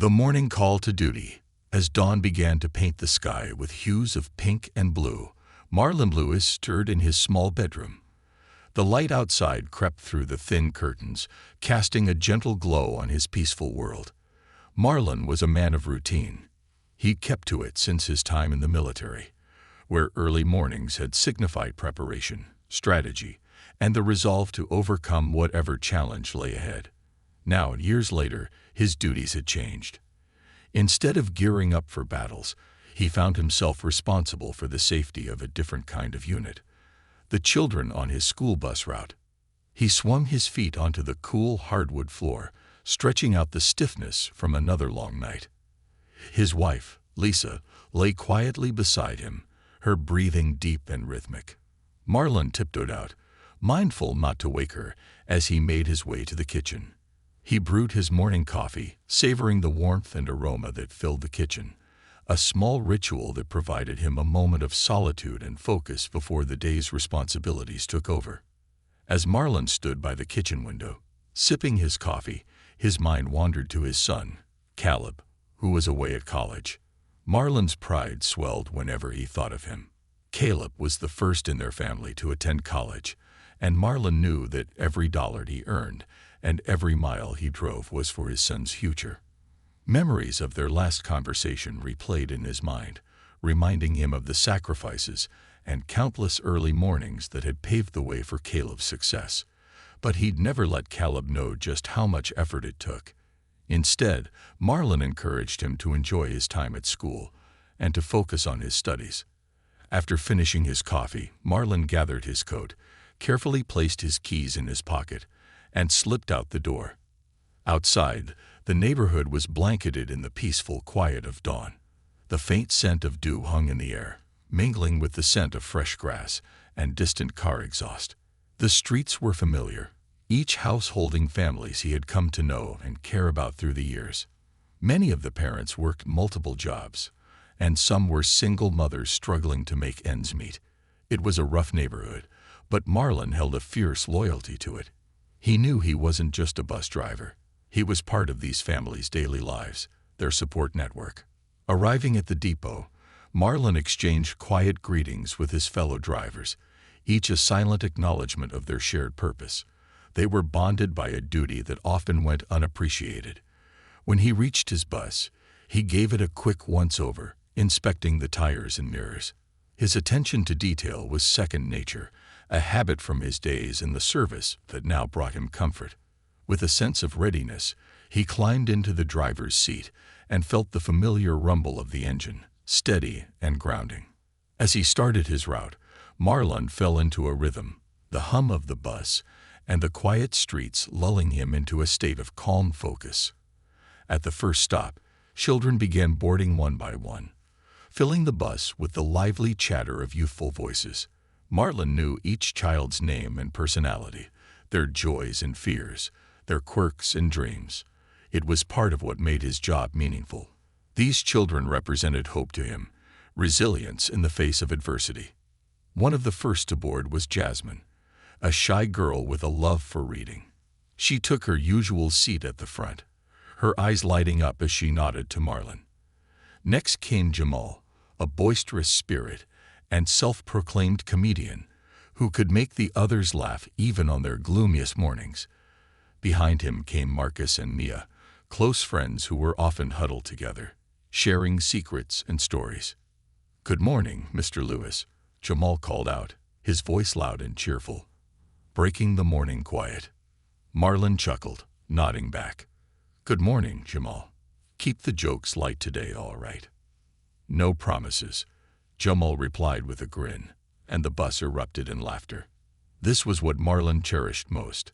The morning call to duty. As dawn began to paint the sky with hues of pink and blue, Marlon Lewis stirred in his small bedroom. The light outside crept through the thin curtains, casting a gentle glow on his peaceful world. Marlon was a man of routine. He kept to it since his time in the military, where early mornings had signified preparation, strategy, and the resolve to overcome whatever challenge lay ahead. Now, years later, his duties had changed. Instead of gearing up for battles, he found himself responsible for the safety of a different kind of unit, the children on his school bus route. He swung his feet onto the cool hardwood floor, stretching out the stiffness from another long night. His wife, Lisa, lay quietly beside him, her breathing deep and rhythmic. Marlon tiptoed out, mindful not to wake her, as he made his way to the kitchen. He brewed his morning coffee, savoring the warmth and aroma that filled the kitchen, a small ritual that provided him a moment of solitude and focus before the day's responsibilities took over. As Marlon stood by the kitchen window, sipping his coffee, his mind wandered to his son, Caleb, who was away at college. Marlon's pride swelled whenever he thought of him. Caleb was the first in their family to attend college, and Marlon knew that every dollar he earned and every mile he drove was for his son's future. Memories of their last conversation replayed in his mind, reminding him of the sacrifices and countless early mornings that had paved the way for Caleb's success. But he'd never let Caleb know just how much effort it took. Instead, Marlon encouraged him to enjoy his time at school and to focus on his studies. After finishing his coffee, Marlon gathered his coat, carefully placed his keys in his pocket, and slipped out the door. Outside, the neighborhood was blanketed in the peaceful quiet of dawn. The faint scent of dew hung in the air, mingling with the scent of fresh grass and distant car exhaust. The streets were familiar, each house holding families he had come to know and care about through the years. Many of the parents worked multiple jobs, and some were single mothers struggling to make ends meet. It was a rough neighborhood, but Marlon held a fierce loyalty to it. He knew he wasn't just a bus driver. He was part of these families' daily lives, their support network. Arriving at the depot, Marlon exchanged quiet greetings with his fellow drivers, each a silent acknowledgement of their shared purpose. They were bonded by a duty that often went unappreciated. When he reached his bus, he gave it a quick once-over, inspecting the tires and mirrors. His attention to detail was second nature, a habit from his days in the service that now brought him comfort. With a sense of readiness, he climbed into the driver's seat and felt the familiar rumble of the engine, steady and grounding. As he started his route, Marlon fell into a rhythm, the hum of the bus and the quiet streets lulling him into a state of calm focus. At the first stop, children began boarding one by one, filling the bus with the lively chatter of youthful voices. Marlon knew each child's name and personality, their joys and fears, their quirks and dreams. It was part of what made his job meaningful. These children represented hope to him, resilience in the face of adversity. One of the first to board was Jasmine, a shy girl with a love for reading. She took her usual seat at the front, her eyes lighting up as she nodded to Marlon. Next came Jamal, a boisterous spirit and self-proclaimed comedian who could make the others laugh even on their gloomiest mornings. Behind him came Marcus and Mia, close friends who were often huddled together, sharing secrets and stories. "Good morning, Mr. Lewis," Jamal called out, his voice loud and cheerful, breaking the morning quiet. Marlon chuckled, nodding back. "Good morning, Jamal. Keep the jokes light today, all right?" "No promises," Jamal replied with a grin, and the bus erupted in laughter. This was what Marlon cherished most,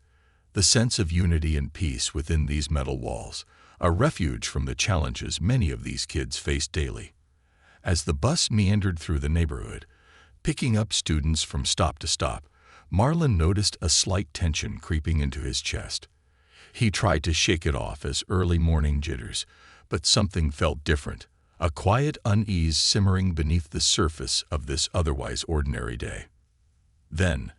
the sense of unity and peace within these metal walls, a refuge from the challenges many of these kids faced daily. As the bus meandered through the neighborhood, picking up students from stop to stop, Marlon noticed a slight tension creeping into his chest. He tried to shake it off as early morning jitters, but something felt different, a quiet unease simmering beneath the surface of this otherwise ordinary day. Then,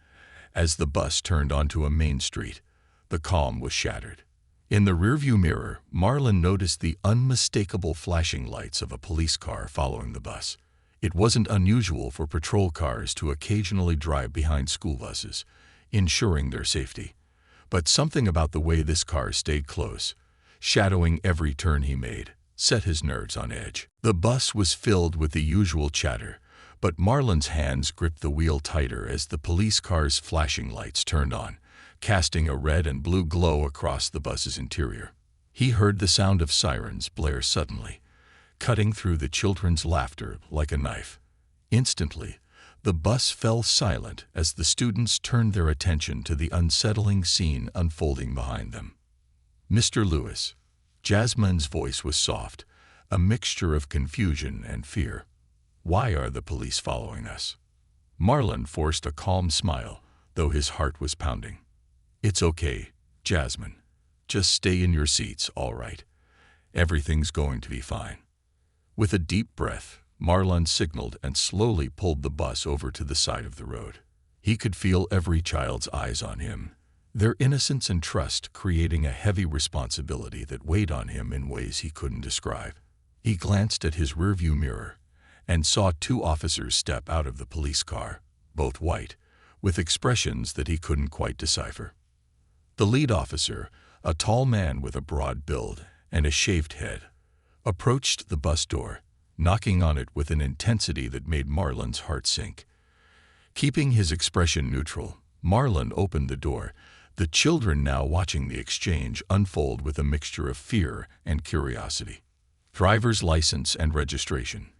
as the bus turned onto a main street, the calm was shattered. In the rearview mirror, Marlon noticed the unmistakable flashing lights of a police car following the bus. It wasn't unusual for patrol cars to occasionally drive behind school buses, ensuring their safety. But something about the way this car stayed close, shadowing every turn he made, set his nerves on edge. The bus was filled with the usual chatter, but Marlon's hands gripped the wheel tighter as the police car's flashing lights turned on, casting a red and blue glow across the bus's interior. He heard the sound of sirens blare suddenly, cutting through the children's laughter like a knife. Instantly, the bus fell silent as the students turned their attention to the unsettling scene unfolding behind them. "Mr. Lewis." Jasmine's voice was soft, a mixture of confusion and fear. "Why are the police following us?" Marlon forced a calm smile, though his heart was pounding. "It's okay, Jasmine. Just stay in your seats, all right? Everything's going to be fine." With a deep breath, Marlon signaled and slowly pulled the bus over to the side of the road. He could feel every child's eyes on him, their innocence and trust creating a heavy responsibility that weighed on him in ways he couldn't describe. He glanced at his rearview mirror and saw two officers step out of the police car, both white, with expressions that he couldn't quite decipher. The lead officer, a tall man with a broad build and a shaved head, approached the bus door, knocking on it with an intensity that made Marlon's heart sink. Keeping his expression neutral, Marlon opened the door, the children now watching the exchange unfold with a mixture of fear and curiosity. "Driver's license and registration,"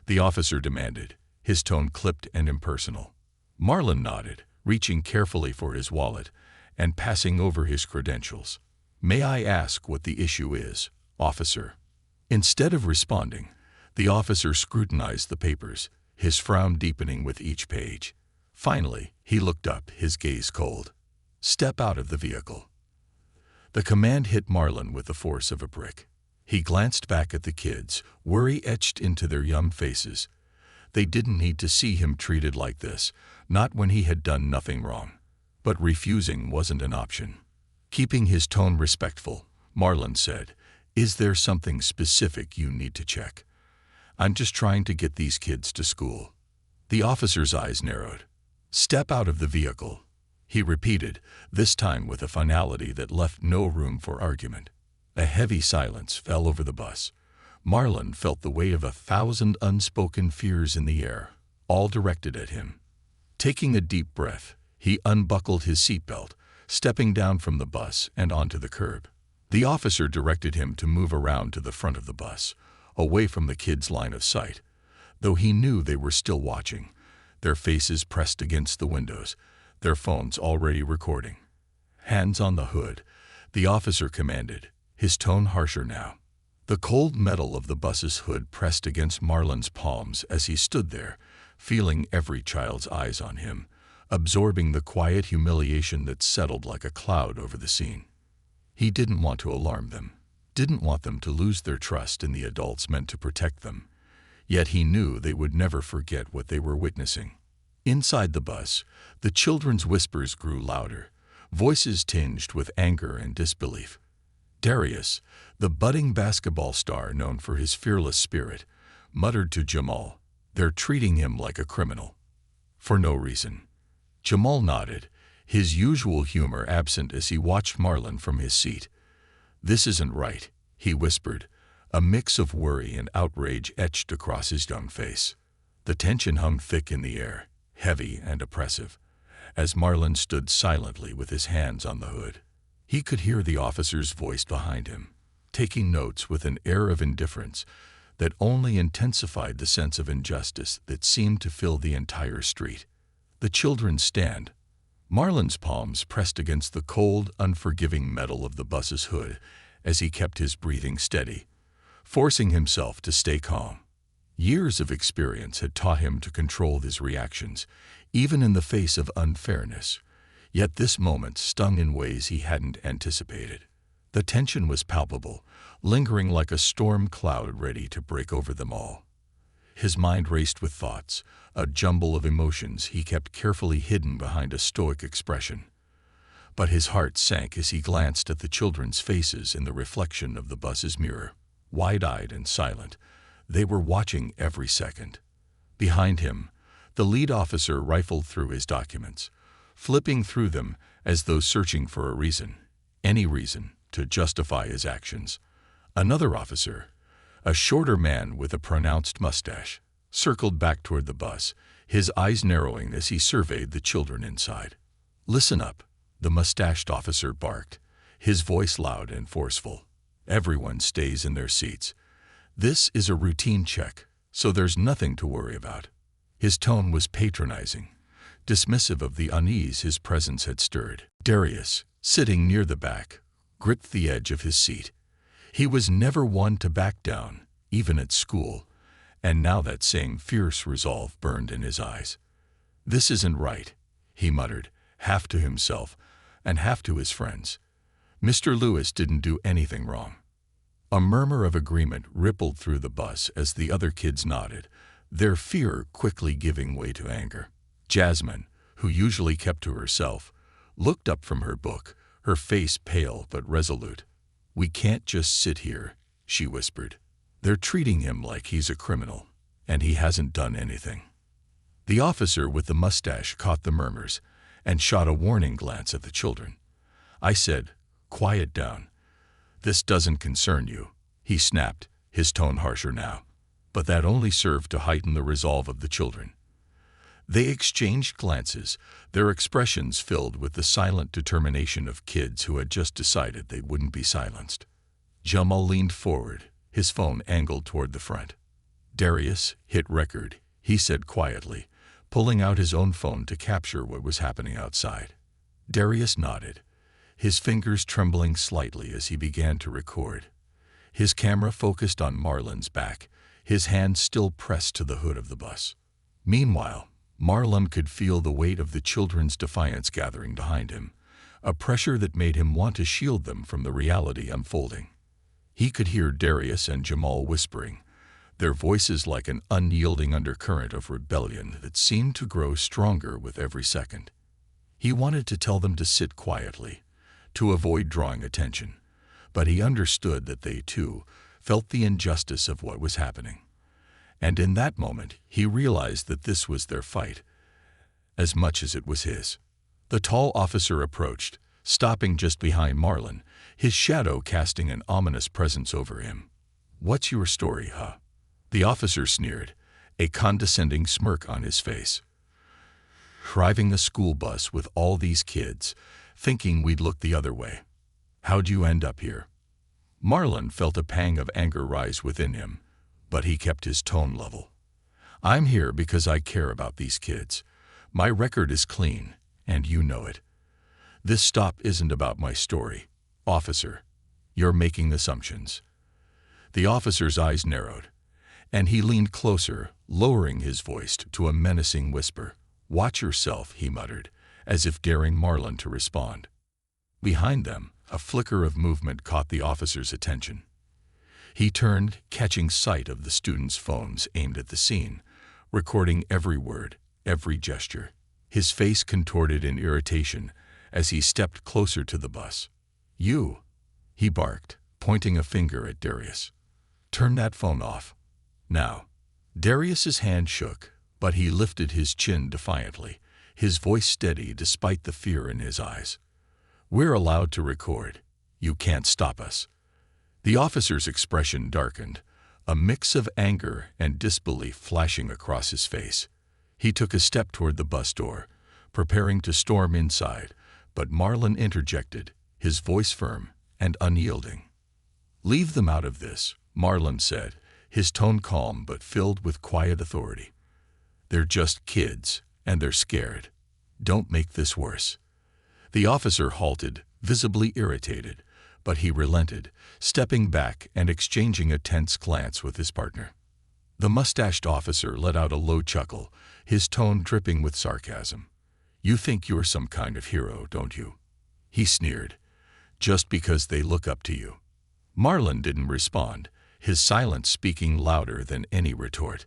the officer demanded, his tone clipped and impersonal. Marlon nodded, reaching carefully for his wallet and passing over his credentials. "May I ask what the issue is, officer?" Instead of responding, the officer scrutinized the papers, his frown deepening with each page. Finally, he looked up, his gaze cold. "Step out of the vehicle." The command hit Marlon with the force of a brick. He glanced back at the kids, worry etched into their young faces. They didn't need to see him treated like this, not when he had done nothing wrong. But refusing wasn't an option. Keeping his tone respectful, Marlon said, "Is there something specific you need to check?" "I'm just trying to get these kids to school." The officer's eyes narrowed. "Step out of the vehicle," he repeated, this time with a finality that left no room for argument. A heavy silence fell over the bus. Marlon felt the weight of 1,000 unspoken fears in the air, all directed at him. Taking a deep breath, he unbuckled his seatbelt, stepping down from the bus and onto the curb. The officer directed him to move around to the front of the bus, away from the kids' line of sight, though he knew they were still watching, their faces pressed against the windows, their phones already recording. "Hands on the hood," the officer commanded, his tone harsher now. The cold metal of the bus's hood pressed against Marlon's palms as he stood there, feeling every child's eyes on him, absorbing the quiet humiliation that settled like a cloud over the scene. He didn't want to alarm them, didn't want them to lose their trust in the adults meant to protect them, yet he knew they would never forget what they were witnessing. Inside the bus, the children's whispers grew louder, voices tinged with anger and disbelief. Darius, the budding basketball star known for his fearless spirit, muttered to Jamal, "They're treating him like a criminal." For no reason. Jamal nodded, his usual humor absent as he watched Marlon from his seat. "This isn't right," he whispered, a mix of worry and outrage etched across his young face. The tension hung thick in the air, heavy and oppressive, as Marlon stood silently with his hands on the hood. He could hear the officer's voice behind him, taking notes with an air of indifference that only intensified the sense of injustice that seemed to fill the entire street. The children stand. Marlon's palms pressed against the cold, unforgiving metal of the bus's hood as he kept his breathing steady, forcing himself to stay calm. Years of experience had taught him to control his reactions, even in the face of unfairness. Yet this moment stung in ways he hadn't anticipated. The tension was palpable, lingering like a storm cloud ready to break over them all. His mind raced with thoughts, a jumble of emotions he kept carefully hidden behind a stoic expression. but his heart sank as he glanced at the children's faces in the reflection of the bus's mirror. Wide-eyed and silent, they were watching every second. Behind him, the lead officer rifled through his documents, flipping through them as though searching for a reason, any reason, to justify his actions. Another officer, a shorter man with a pronounced mustache, circled back toward the bus, his eyes narrowing as he surveyed the children inside. "Listen up," the mustached officer barked, his voice loud and forceful. "Everyone stays in their seats. This is a routine check, so there's nothing to worry about." His tone was patronizing, dismissive of the unease his presence had stirred. Darius, sitting near the back, gripped the edge of his seat. He was never one to back down, even at school, and now that same fierce resolve burned in his eyes. "This isn't right," he muttered, half to himself and half to his friends. "Mr. Lewis didn't do anything wrong." A murmur of agreement rippled through the bus as the other kids nodded, their fear quickly giving way to anger. Jasmine, who usually kept to herself, looked up from her book, her face pale but resolute. "We can't just sit here," she whispered. "They're treating him like he's a criminal, and he hasn't done anything." The officer with the mustache caught the murmurs and shot a warning glance at the children. "I said, quiet down. This doesn't concern you," he snapped, his tone harsher now. But that only served to heighten the resolve of the children. They exchanged glances, their expressions filled with the silent determination of kids who had just decided they wouldn't be silenced. Jamal leaned forward, his phone angled toward the front. "Darius, hit record," he said quietly, pulling out his own phone to capture what was happening outside. Darius nodded, his fingers trembling slightly as he began to record. His camera focused on Marlon's back, his hand still pressed to the hood of the bus. Meanwhile, Marlon could feel the weight of the children's defiance gathering behind him, a pressure that made him want to shield them from the reality unfolding. He could hear Darius and Jamal whispering, their voices like an unyielding undercurrent of rebellion that seemed to grow stronger with every second. He wanted to tell them to sit quietly, to avoid drawing attention, but he understood that they, too, felt the injustice of what was happening. And in that moment, he realized that this was their fight, as much as it was his. The tall officer approached, stopping just behind Marlon, his shadow casting an ominous presence over him. "What's your story, huh?" The officer sneered, a condescending smirk on his face. "Driving a school bus with all these kids, thinking we'd look the other way. How'd you end up here?" Marlon felt a pang of anger rise within him, but he kept his tone level. "I'm here because I care about these kids. My record is clean, and you know it. This stop isn't about my story. Officer, you're making assumptions." The officer's eyes narrowed, and he leaned closer, lowering his voice to a menacing whisper. "Watch yourself," he muttered, as if daring Marlon to respond. Behind them, a flicker of movement caught the officer's attention. He turned, catching sight of the students' phones aimed at the scene, recording every word, every gesture. His face contorted in irritation as he stepped closer to the bus. "You," he barked, pointing a finger at Darius. "Turn that phone off. Now." Darius's hand shook, but he lifted his chin defiantly, his voice steady despite the fear in his eyes. "We're allowed to record. You can't stop us." The officer's expression darkened, a mix of anger and disbelief flashing across his face. He took a step toward the bus door, preparing to storm inside, but Marlon interjected, his voice firm and unyielding. "Leave them out of this," Marlon said, his tone calm but filled with quiet authority. "They're just kids, and they're scared. Don't make this worse." The officer halted, visibly irritated, but he relented, stepping back and exchanging a tense glance with his partner. The mustached officer let out a low chuckle, his tone dripping with sarcasm. "You think you're some kind of hero, don't you?" he sneered. "Just because they look up to you." Marlon didn't respond, his silence speaking louder than any retort.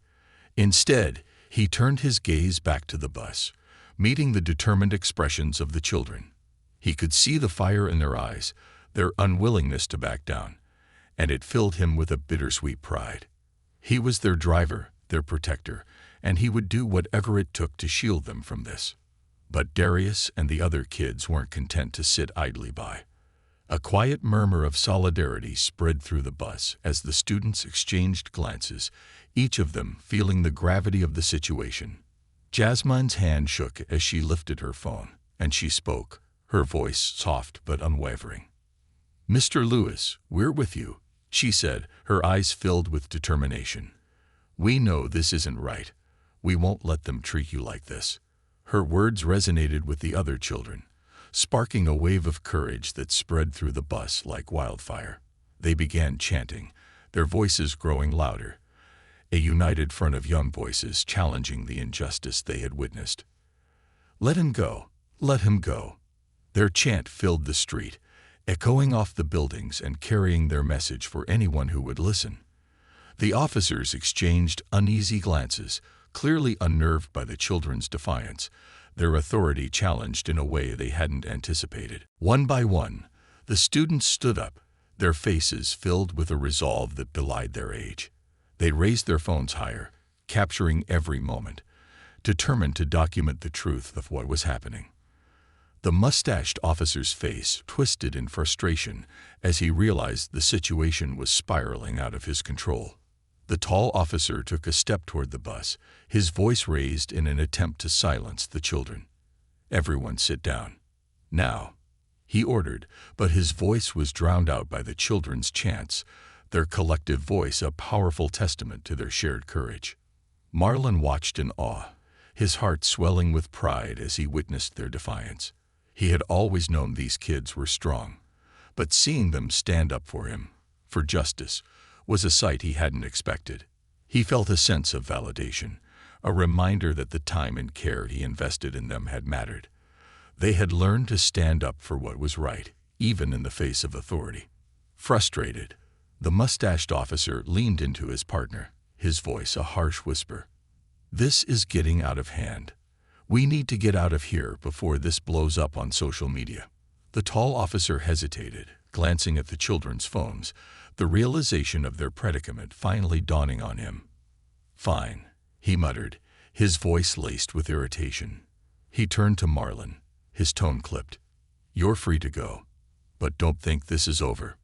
Instead, he turned his gaze back to the bus, meeting the determined expressions of the children. He could see the fire in their eyes, their unwillingness to back down, and it filled him with a bittersweet pride. He was their driver, their protector, and he would do whatever it took to shield them from this. But Darius and the other kids weren't content to sit idly by. A quiet murmur of solidarity spread through the bus as the students exchanged glances, each of them feeling the gravity of the situation. Jasmine's hand shook as she lifted her phone, and she spoke, her voice soft but unwavering. "Mr. Lewis, we're with you," she said, her eyes filled with determination. "We know this isn't right. We won't let them treat you like this." Her words resonated with the other children, sparking a wave of courage that spread through the bus like wildfire. They began chanting, their voices growing louder, a united front of young voices challenging the injustice they had witnessed. "Let him go! Let him go!" Their chant filled the street, echoing off the buildings and carrying their message for anyone who would listen. The officers exchanged uneasy glances, clearly unnerved by the children's defiance, their authority challenged in a way they hadn't anticipated. One by one, the students stood up, their faces filled with a resolve that belied their age. They raised their phones higher, capturing every moment, determined to document the truth of what was happening. The mustached officer's face twisted in frustration as he realized the situation was spiraling out of his control. The tall officer took a step toward the bus, his voice raised in an attempt to silence the children. "Everyone sit down. Now," he ordered, but his voice was drowned out by the children's chants, their collective voice a powerful testament to their shared courage. Marlon watched in awe, his heart swelling with pride as he witnessed their defiance. He had always known these kids were strong, but seeing them stand up for him, for justice, was a sight he hadn't expected. He felt a sense of validation, a reminder that the time and care he invested in them had mattered. They had learned to stand up for what was right, even in the face of authority. Frustrated, the mustached officer leaned into his partner, his voice a harsh whisper. "This is getting out of hand. We need to get out of here before this blows up on social media." The tall officer hesitated, glancing at the children's phones, the realization of their predicament finally dawning on him. "Fine," he muttered, his voice laced with irritation. He turned to Marlon, his tone clipped. "You're free to go, but don't think this is over."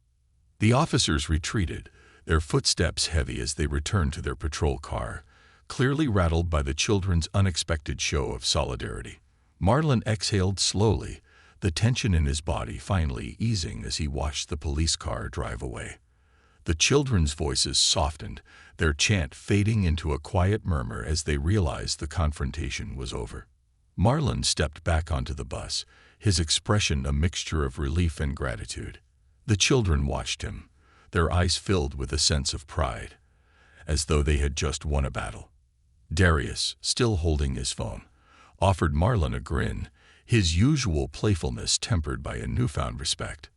The officers retreated, their footsteps heavy as they returned to their patrol car, clearly rattled by the children's unexpected show of solidarity. Marlon exhaled slowly, the tension in his body finally easing as he watched the police car drive away. The children's voices softened, their chant fading into a quiet murmur as they realized the confrontation was over. Marlon stepped back onto the bus, his expression a mixture of relief and gratitude. The children watched him, their eyes filled with a sense of pride, as though they had just won a battle. Darius, still holding his phone, offered Marlon a grin, his usual playfulness tempered by a newfound respect.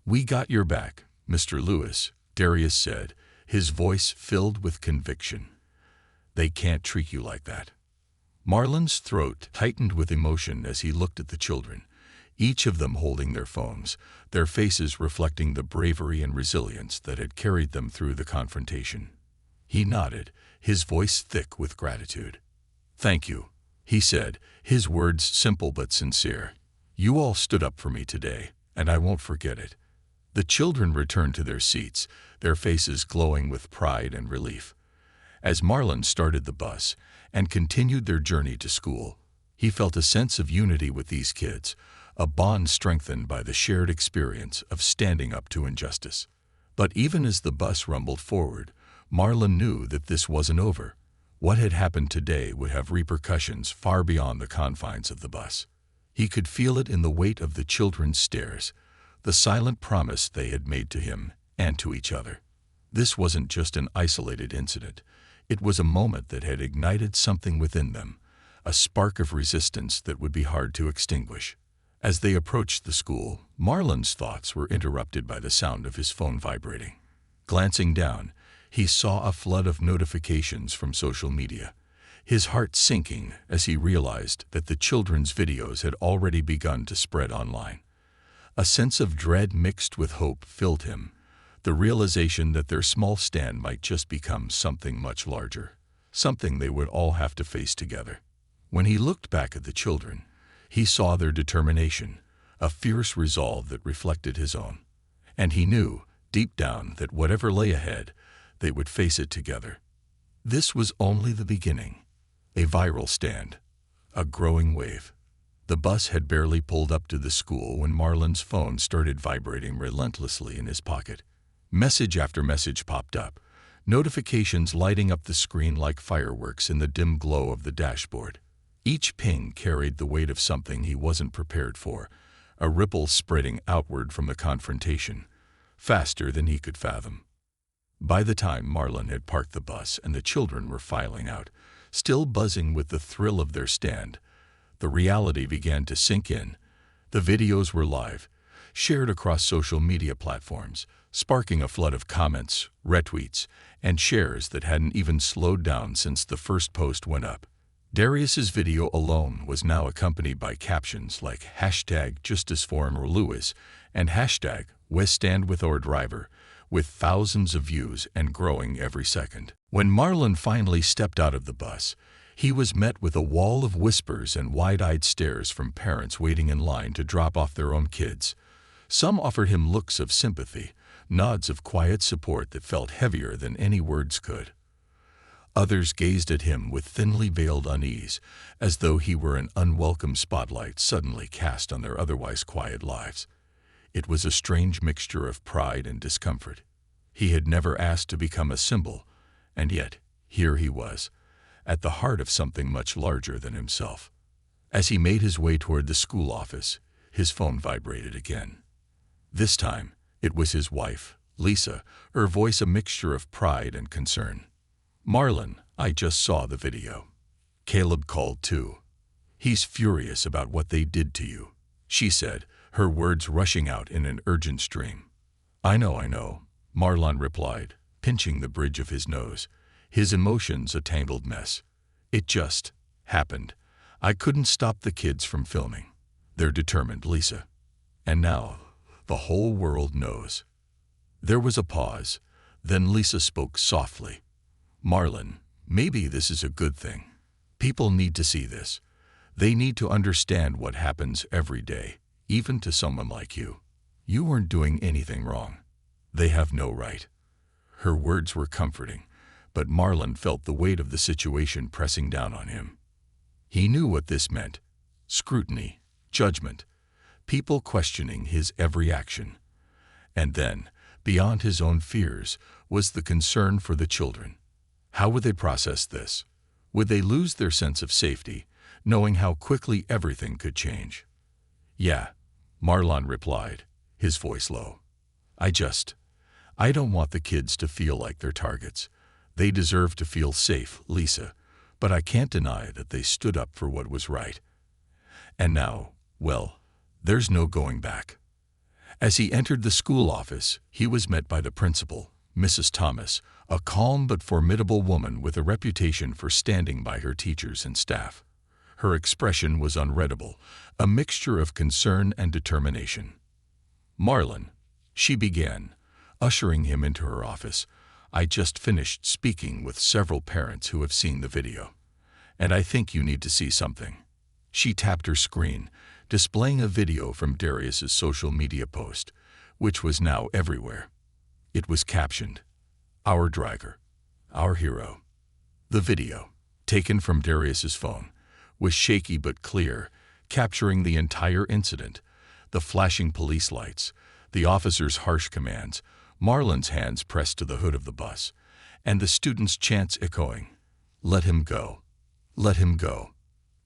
"We got your back, Mr. Lewis," Darius said, his voice filled with conviction. "They can't treat you like that." Marlon's throat tightened with emotion as he looked at the children, each of them holding their phones, their faces reflecting the bravery and resilience that had carried them through the confrontation. He nodded, his voice thick with gratitude. "Thank you," he said, his words simple but sincere. "You all stood up for me today, and I won't forget it." The children returned to their seats, their faces glowing with pride and relief. As Marlon started the bus and continued their journey to school, he felt a sense of unity with these kids, a bond strengthened by the shared experience of standing up to injustice. But even as the bus rumbled forward, Marlon knew that this wasn't over. What had happened today would have repercussions far beyond the confines of the bus. He could feel it in the weight of the children's stares, the silent promise they had made to him and to each other. This wasn't just an isolated incident. It was a moment that had ignited something within them, a spark of resistance that would be hard to extinguish. As they approached the school, Marlon's thoughts were interrupted by the sound of his phone vibrating. Glancing down, he saw a flood of notifications from social media, his heart sinking as he realized that the children's videos had already begun to spread online. A sense of dread mixed with hope filled him, the realization that their small stand might just become something much larger, something they would all have to face together. When he looked back at the children, he saw their determination, a fierce resolve that reflected his own. And he knew, deep down, that whatever lay ahead, they would face it together. This was only the beginning. A viral stand. A growing wave. The bus had barely pulled up to the school when Marlon's phone started vibrating relentlessly in his pocket. Message after message popped up, notifications lighting up the screen like fireworks in the dim glow of the dashboard. Each ping carried the weight of something he wasn't prepared for, a ripple spreading outward from the confrontation, faster than he could fathom. By the time Marlon had parked the bus and the children were filing out, still buzzing with the thrill of their stand, the reality began to sink in. The videos were live, shared across social media platforms, sparking a flood of comments, retweets, and shares that hadn't even slowed down since the first post went up. Darius's video alone was now accompanied by captions like #JusticeForHimOrLewis and #WestStandWithOurDriver, with thousands of views and growing every second. When Marlon finally stepped out of the bus, he was met with a wall of whispers and wide-eyed stares from parents waiting in line to drop off their own kids. Some offered him looks of sympathy, nods of quiet support that felt heavier than any words could. Others gazed at him with thinly veiled unease, as though he were an unwelcome spotlight suddenly cast on their otherwise quiet lives. It was a strange mixture of pride and discomfort. He had never asked to become a symbol, and yet here he was, at the heart of something much larger than himself. As he made his way toward the school office, his phone vibrated again. This time, it was his wife, Lisa, her voice a mixture of pride and concern. "Marlon, I just saw the video." Caleb called too. "He's furious about what they did to you," she said, her words rushing out in an urgent stream. I know," Marlon replied, pinching the bridge of his nose, his emotions a tangled mess. "It just happened. I couldn't stop the kids from filming. They're determined, Lisa. And now, the whole world knows." There was a pause. Then Lisa spoke softly. "Marlon, maybe this is a good thing. People need to see this. They need to understand what happens every day, even to someone like you. You weren't doing anything wrong. They have no right." Her words were comforting, but Marlon felt the weight of the situation pressing down on him. He knew what this meant: scrutiny, judgment, people questioning his every action. And then, beyond his own fears, was the concern for the children. How would they process this? Would they lose their sense of safety, knowing how quickly everything could change? "Yeah," Marlon replied, his voice low. I don't want the kids to feel like they're targets. They deserve to feel safe, Lisa, but I can't deny that they stood up for what was right. And now, well, there's no going back." As he entered the school office, he was met by the principal, Mrs. Thomas, a calm but formidable woman with a reputation for standing by her teachers and staff. Her expression was unreadable, a mixture of concern and determination. "Marlon," she began, ushering him into her office, "I just finished speaking with several parents who have seen the video. And I think you need to see something." She tapped her screen, displaying a video from Darius's social media post, which was now everywhere. It was captioned, "Our driver, our hero." The video, taken from Darius's phone, was shaky but clear, capturing the entire incident: the flashing police lights, the officer's harsh commands, Marlon's hands pressed to the hood of the bus, and the students' chants echoing, "Let him go. Let him go."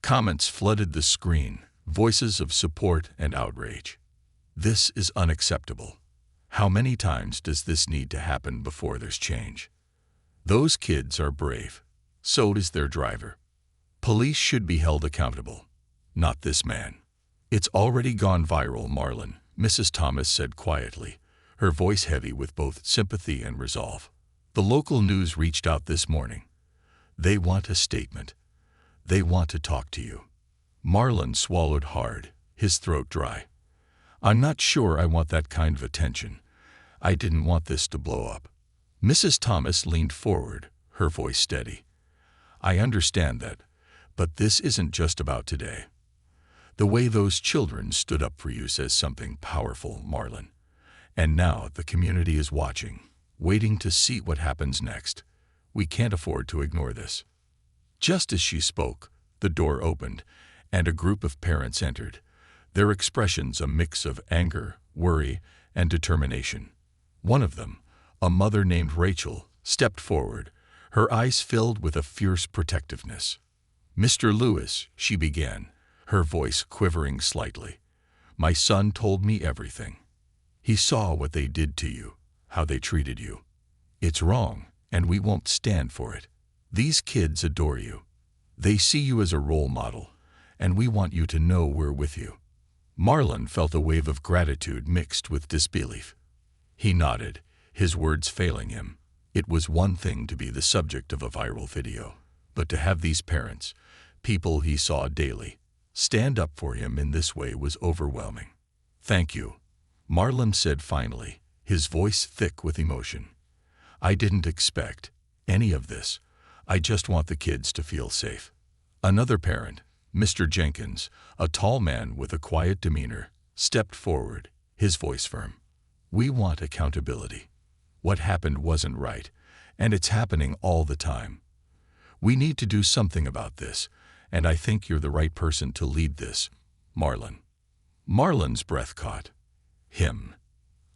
Comments flooded the screen, voices of support and outrage. "This is unacceptable. How many times does this need to happen before there's change? Those kids are brave. So is their driver. Police should be held accountable. Not this man." "It's already gone viral, Marlon," Mrs. Thomas said quietly, her voice heavy with both sympathy and resolve. "The local news reached out this morning. They want a statement. They want to talk to you." Marlon swallowed hard, his throat dry. I'm not sure I want that kind of attention. I didn't want this to blow up. Mrs. Thomas leaned forward, her voice steady. I understand that, but this isn't just about today. The way those children stood up for you says something powerful, Marlon. And now the community is watching, waiting to see what happens next. We can't afford to ignore this. Just as she spoke, the door opened, and a group of parents entered, their expressions a mix of anger, worry, and determination. One of them, a mother named Rachel, stepped forward, her eyes filled with a fierce protectiveness. Mr. Lewis, she began, her voice quivering slightly. My son told me everything. He saw what they did to you, how they treated you. It's wrong, and we won't stand for it. These kids adore you. They see you as a role model, and we want you to know we're with you. Marlon felt a wave of gratitude mixed with disbelief. He nodded, his words failing him. It was one thing to be the subject of a viral video, but to have these parents, people he saw daily, stand up for him in this way was overwhelming. Thank you, Marlon said finally, his voice thick with emotion. I didn't expect any of this. I just want the kids to feel safe. Another parent, Mr. Jenkins, a tall man with a quiet demeanor, stepped forward, his voice firm. We want accountability. What happened wasn't right, and it's happening all the time. We need to do something about this, and I think you're the right person to lead this, Marlon. Marlon's breath caught. Him.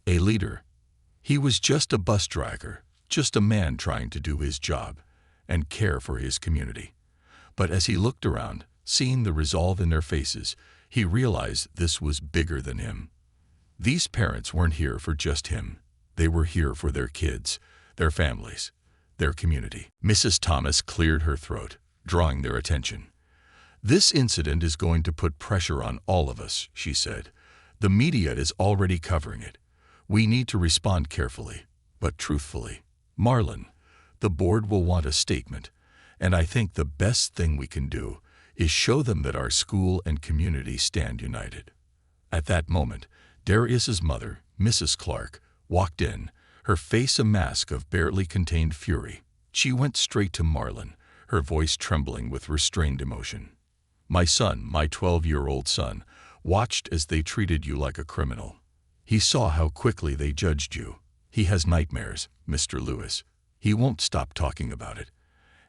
A leader. He was just a bus driver, just a man trying to do his job and care for his community. But as he looked around, seeing the resolve in their faces, he realized this was bigger than him. These parents weren't here for just him. They were here for their kids, their families, their community. Mrs. Thomas cleared her throat, drawing their attention. This incident is going to put pressure on all of us, she said. The media is already covering it. We need to respond carefully, but truthfully. Marlon, the board will want a statement, and I think the best thing we can do is show them that our school and community stand united. At that moment, Darius's mother, Mrs. Clark, walked in, her face a mask of barely contained fury. She went straight to Marlon, her voice trembling with restrained emotion. My son, my 12-year-old son, watched as they treated you like a criminal. He saw how quickly they judged you. He has nightmares, Mr. Lewis. He won't stop talking about it.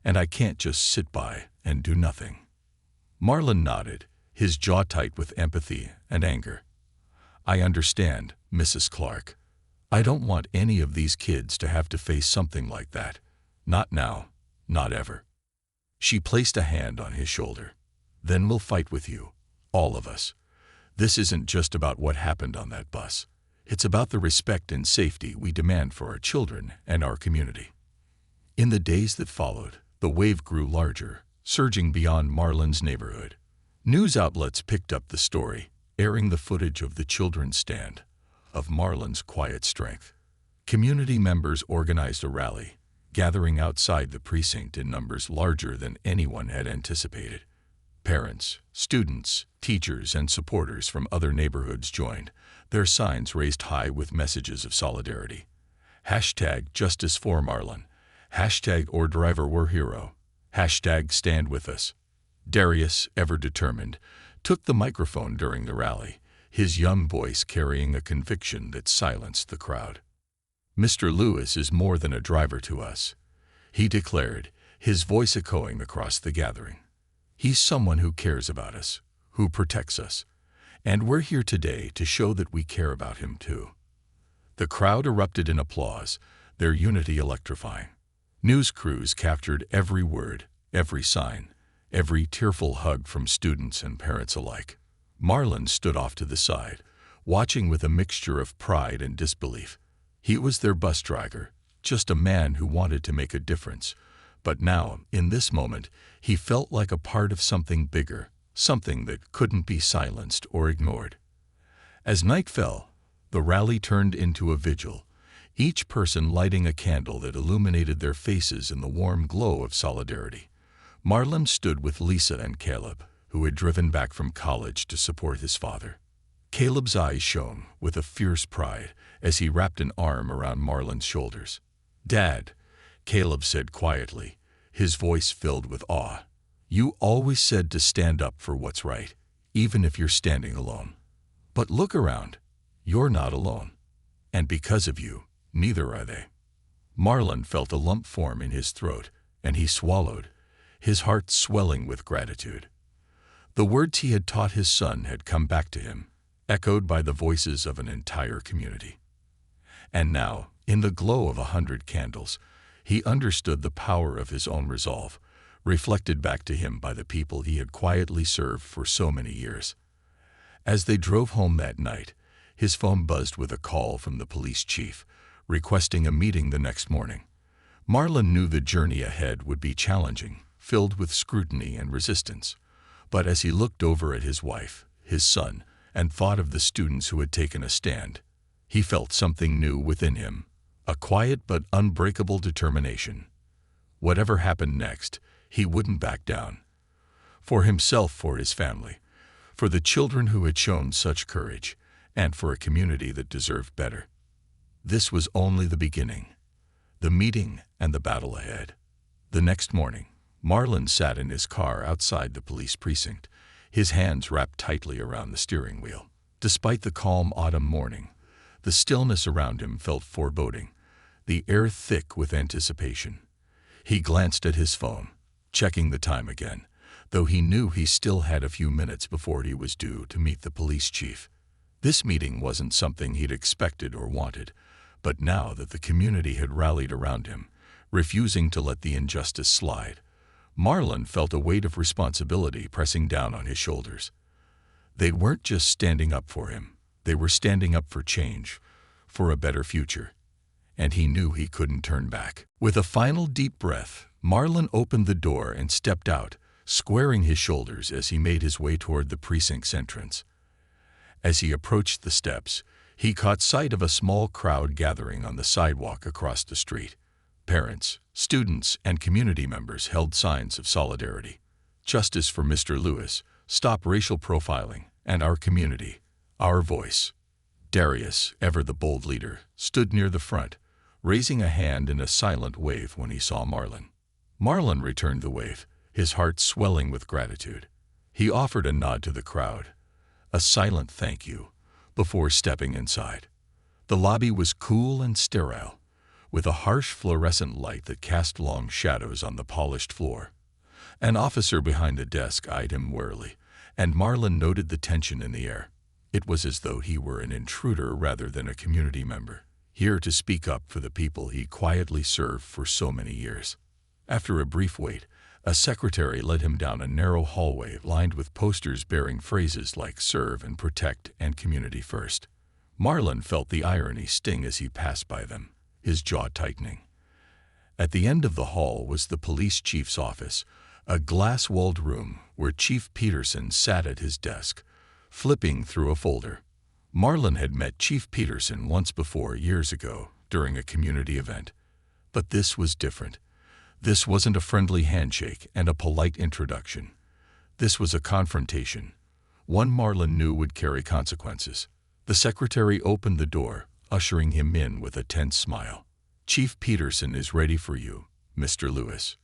And I can't just sit by and do nothing. Marlon nodded, his jaw tight with empathy and anger. I understand, Mrs. Clark. I don't want any of these kids to have to face something like that. Not now, not ever. She placed a hand on his shoulder. Then we'll fight with you, all of us. This isn't just about what happened on that bus. It's about the respect and safety we demand for our children and our community. In the days that followed, the wave grew larger, surging beyond Marlon's neighborhood. News outlets picked up the story, airing the footage of the children's stand, of Marlon's quiet strength. Community members organized a rally, gathering outside the precinct in numbers larger than anyone had anticipated. Parents, students, teachers, and supporters from other neighborhoods joined, their signs raised high with messages of solidarity. Hashtag Justice for Marlon. Hashtag Or Driver Were Hero. Hashtag Stand With Us. Darius, ever determined, took the microphone during the rally, his young voice carrying a conviction that silenced the crowd. Mr. Lewis is more than a driver to us, he declared, his voice echoing across the gathering. He's someone who cares about us, who protects us, and we're here today to show that we care about him too. The crowd erupted in applause, their unity electrifying. News crews captured every word, every sign, every tearful hug from students and parents alike. Marlon stood off to the side, watching with a mixture of pride and disbelief. He was their bus driver, just a man who wanted to make a difference. But now, in this moment, he felt like a part of something bigger, something that couldn't be silenced or ignored. As night fell, the rally turned into a vigil, each person lighting a candle that illuminated their faces in the warm glow of solidarity. Marlon stood with Lisa and Caleb, who had driven back from college to support his father. Caleb's eyes shone with a fierce pride as he wrapped an arm around Marlon's shoulders. "Dad," Caleb said quietly, his voice filled with awe, "you always said to stand up for what's right, even if you're standing alone. But look around. You're not alone. And because of you, neither are they." Marlon felt a lump form in his throat, and he swallowed, his heart swelling with gratitude. The words he had taught his son had come back to him, echoed by the voices of an entire community. And now, in the glow of 100 candles, he understood the power of his own resolve, reflected back to him by the people he had quietly served for so many years. As they drove home that night, his phone buzzed with a call from the police chief, requesting a meeting the next morning. Marlon knew the journey ahead would be challenging, filled with scrutiny and resistance. But as he looked over at his wife, his son, and thought of the students who had taken a stand, he felt something new within him, a quiet but unbreakable determination. Whatever happened next, he wouldn't back down. For himself, for his family, for the children who had shown such courage, and for a community that deserved better. This was only the beginning, the meeting and the battle ahead. The next morning, Marlon sat in his car outside the police precinct, his hands wrapped tightly around the steering wheel. Despite the calm autumn morning, the stillness around him felt foreboding, the air thick with anticipation. He glanced at his phone, checking the time again, though he knew he still had a few minutes before he was due to meet the police chief. This meeting wasn't something he'd expected or wanted, but now that the community had rallied around him, refusing to let the injustice slide, Marlon felt a weight of responsibility pressing down on his shoulders. They weren't just standing up for him, they were standing up for change, for a better future. And he knew he couldn't turn back. With a final deep breath, Marlon opened the door and stepped out, squaring his shoulders as he made his way toward the precinct's entrance. As he approached the steps, he caught sight of a small crowd gathering on the sidewalk across the street. Parents, students, and community members held signs of solidarity. "Justice for Mr. Lewis, stop racial profiling, and our community, our voice." Darius, ever the bold leader, stood near the front, raising a hand in a silent wave when he saw Marlon. Marlon returned the wave, his heart swelling with gratitude. He offered a nod to the crowd, a silent thank you, before stepping inside. The lobby was cool and sterile, with a harsh fluorescent light that cast long shadows on the polished floor. An officer behind the desk eyed him warily, and Marlon noted the tension in the air. It was as though he were an intruder rather than a community member, here to speak up for the people he quietly served for so many years. After a brief wait, a secretary led him down a narrow hallway lined with posters bearing phrases like "Serve and Protect" and "Community First." Marlon felt the irony sting as he passed by them, his jaw tightening. At the end of the hall was the police chief's office, a glass-walled room where Chief Peterson sat at his desk, flipping through a folder. Marlon had met Chief Peterson once before, years ago, during a community event. But this was different. This wasn't a friendly handshake and a polite introduction. This was a confrontation, one Marlon knew would carry consequences. The secretary opened the door, ushering him in with a tense smile. "Chief Peterson is ready for you, Mr. Lewis."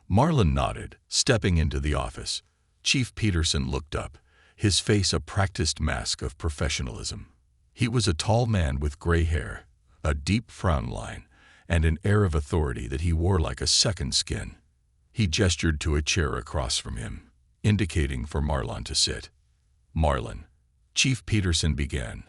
Marlon nodded, stepping into the office. Chief Peterson looked up, his face a practiced mask of professionalism. He was a tall man with gray hair, a deep frown line, and an air of authority that he wore like a second skin. He gestured to a chair across from him, indicating for Marlon to sit. "Marlon," Chief Peterson began,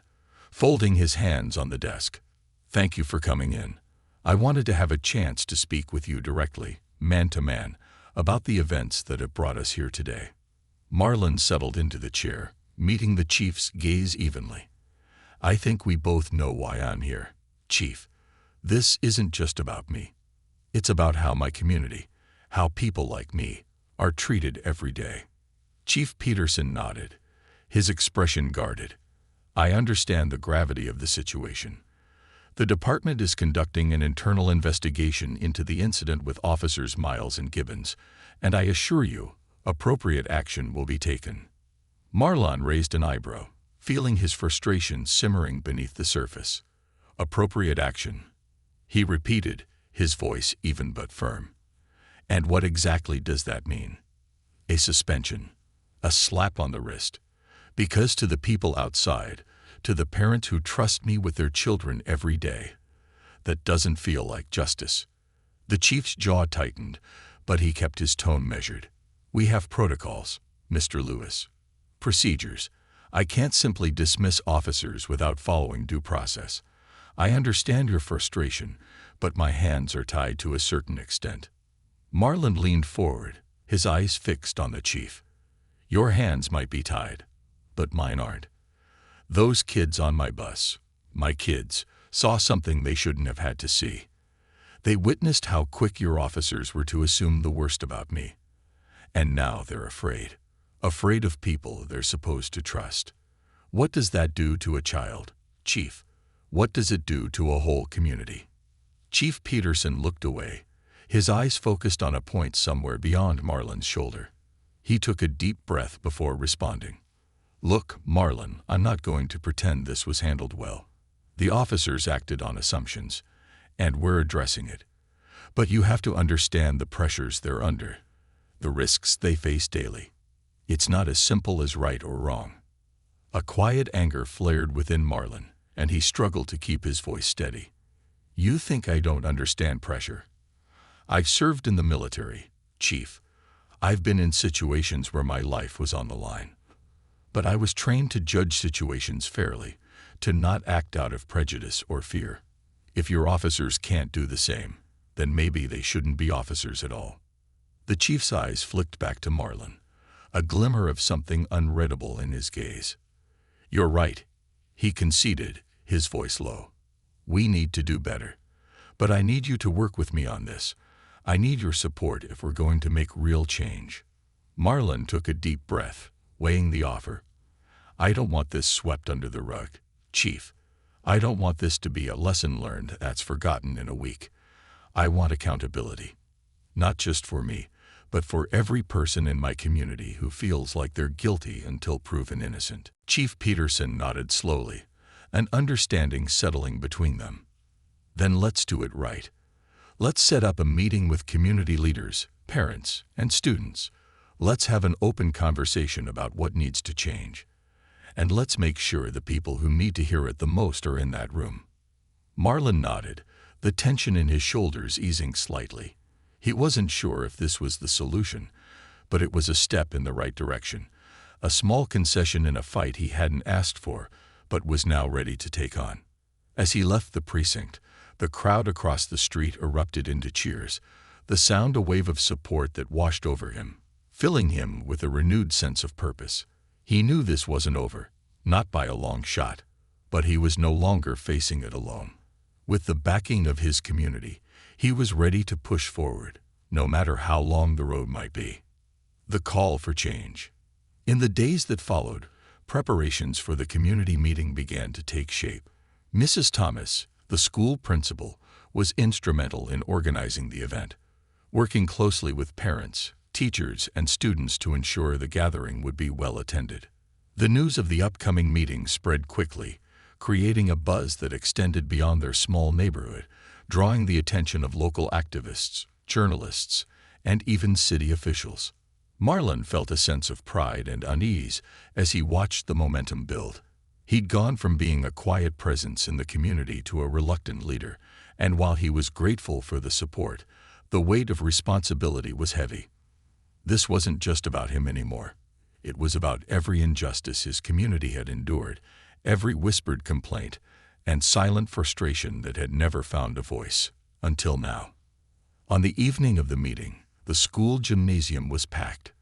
folding his hands on the desk, "thank you for coming in. I wanted to have a chance to speak with you directly, man to man, about the events that have brought us here today." Marlon settled into the chair, meeting the chief's gaze evenly. "I think we both know why I'm here, Chief. This isn't just about me. It's about how my community, how people like me, are treated every day." Chief Peterson nodded, his expression guarded. "I understand the gravity of the situation. The department is conducting an internal investigation into the incident with Officers Miles and Gibbons, and I assure you, appropriate action will be taken." Marlon raised an eyebrow, feeling his frustration simmering beneath the surface. Appropriate action, he repeated, his voice even but firm. And what exactly does that mean? A suspension, a slap on the wrist. Because to the people outside, to the parents who trust me with their children every day, that doesn't feel like justice. The chief's jaw tightened, but he kept his tone measured. We have protocols, Mr. Lewis. Procedures. I can't simply dismiss officers without following due process. I understand your frustration, but my hands are tied to a certain extent. Marlon leaned forward, his eyes fixed on the chief. Your hands might be tied, but mine aren't. Those kids on my bus, my kids, saw something they shouldn't have had to see. They witnessed how quick your officers were to assume the worst about me. And now they're afraid. Afraid of people they're supposed to trust. What does that do to a child, Chief? What does it do to a whole community? Chief Peterson looked away, his eyes focused on a point somewhere beyond Marlon's shoulder. He took a deep breath before responding. Look, Marlon, I'm not going to pretend this was handled well. The officers acted on assumptions, and we're addressing it. But you have to understand the pressures they're under, the risks they face daily. It's not as simple as right or wrong. A quiet anger flared within Marlon, and he struggled to keep his voice steady. You think I don't understand pressure? I've served in the military, Chief. I've been in situations where my life was on the line. But I was trained to judge situations fairly, to not act out of prejudice or fear. If your officers can't do the same, then maybe they shouldn't be officers at all. The chief's eyes flicked back to Marlon, a glimmer of something unreadable in his gaze. You're right, he conceded, his voice low. We need to do better. But I need you to work with me on this. I need your support if we're going to make real change. Marlon took a deep breath, weighing the offer. I don't want this swept under the rug, Chief. I don't want this to be a lesson learned that's forgotten in a week. I want accountability. Not just for me, but for every person in my community who feels like they're guilty until proven innocent. Chief Peterson nodded slowly, an understanding settling between them. Then let's do it right. Let's set up a meeting with community leaders, parents, and students. Let's have an open conversation about what needs to change. And let's make sure the people who need to hear it the most are in that room. Marlon nodded, the tension in his shoulders easing slightly. He wasn't sure if this was the solution, but it was a step in the right direction, a small concession in a fight he hadn't asked for, but was now ready to take on. As he left the precinct, the crowd across the street erupted into cheers, the sound a wave of support that washed over him, filling him with a renewed sense of purpose. He knew this wasn't over, not by a long shot, but he was no longer facing it alone. With the backing of his community, he was ready to push forward, no matter how long the road might be. The call for change. In the days that followed, preparations for the community meeting began to take shape. Mrs. Thomas, the school principal, was instrumental in organizing the event, working closely with parents, teachers, and students to ensure the gathering would be well attended. The news of the upcoming meeting spread quickly, creating a buzz that extended beyond their small neighborhood, drawing the attention of local activists, journalists, and even city officials. Marlon felt a sense of pride and unease as he watched the momentum build. He'd gone from being a quiet presence in the community to a reluctant leader, and while he was grateful for the support, the weight of responsibility was heavy. This wasn't just about him anymore. It was about every injustice his community had endured, every whispered complaint, and silent frustration that had never found a voice, until now. On the evening of the meeting, the school gymnasium was packed.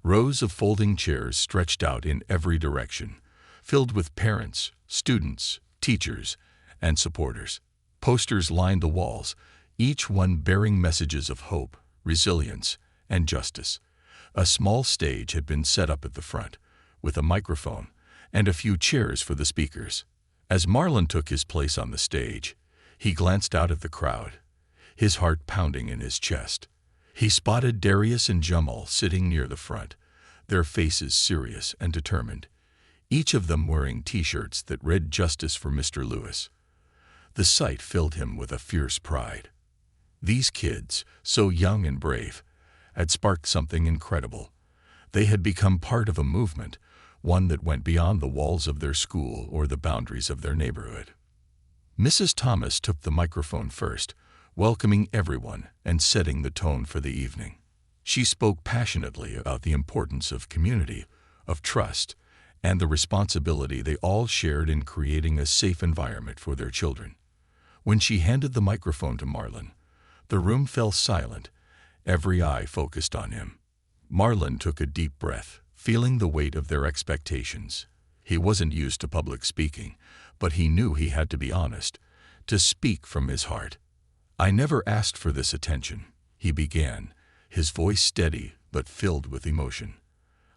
Rows of folding chairs stretched out in every direction, filled with parents, students, teachers, and supporters. Posters lined the walls, each one bearing messages of hope, resilience, and justice. A small stage had been set up at the front, with a microphone and a few chairs for the speakers. As Marlon took his place on the stage, he glanced out at the crowd, his heart pounding in his chest. He spotted Darius and Jamal sitting near the front, their faces serious and determined. each of them wearing T-shirts that read "Justice for Mr. Lewis." The sight filled him with a fierce pride. These kids, so young and brave, had sparked something incredible. They had become part of a movement, one that went beyond the walls of their school or the boundaries of their neighborhood. Mrs. Thomas took the microphone first, welcoming everyone and setting the tone for the evening. She spoke passionately about the importance of community, of trust, and the responsibility they all shared in creating a safe environment for their children. When she handed the microphone to Marlon, the room fell silent, every eye focused on him. Marlon took a deep breath, feeling the weight of their expectations. He wasn't used to public speaking, but he knew he had to be honest, to speak from his heart. "I never asked for this attention," he began, his voice steady but filled with emotion.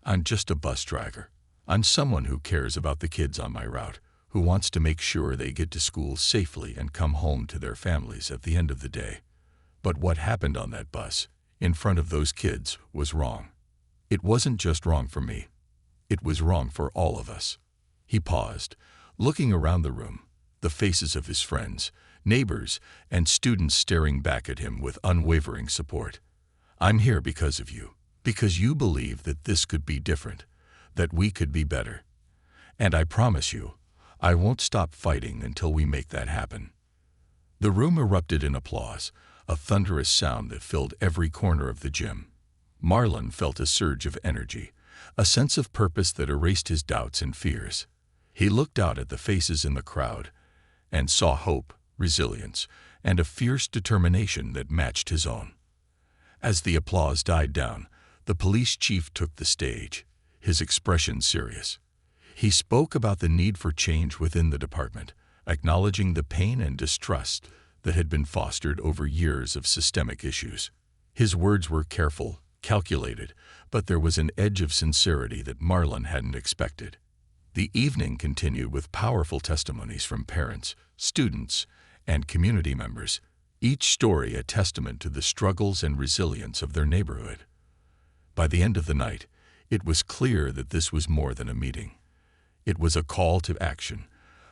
"I'm just a bus driver. I'm someone who cares about the kids on my route, who wants to make sure they get to school safely and come home to their families at the end of the day. But what happened on that bus, in front of those kids, was wrong. It wasn't just wrong for me. It was wrong for all of us." He paused, looking around the room, the faces of his friends, neighbors, and students staring back at him with unwavering support. "I'm here because of you, because you believe that this could be different, that we could be better. And I promise you, I won't stop fighting until we make that happen." The room erupted in applause, a thunderous sound that filled every corner of the gym. Marlon felt a surge of energy, a sense of purpose that erased his doubts and fears. He looked out at the faces in the crowd and saw hope, resilience, and a fierce determination that matched his own. As the applause died down, the police chief took the stage, his expression serious. He spoke about the need for change within the department, acknowledging the pain and distrust that had been fostered over years of systemic issues. His words were careful, calculated, but there was an edge of sincerity that Marlon hadn't expected. The evening continued with powerful testimonies from parents, students, and community members, each story a testament to the struggles and resilience of their neighborhood. By the end of the night, it was clear that this was more than a meeting. It was a call to action,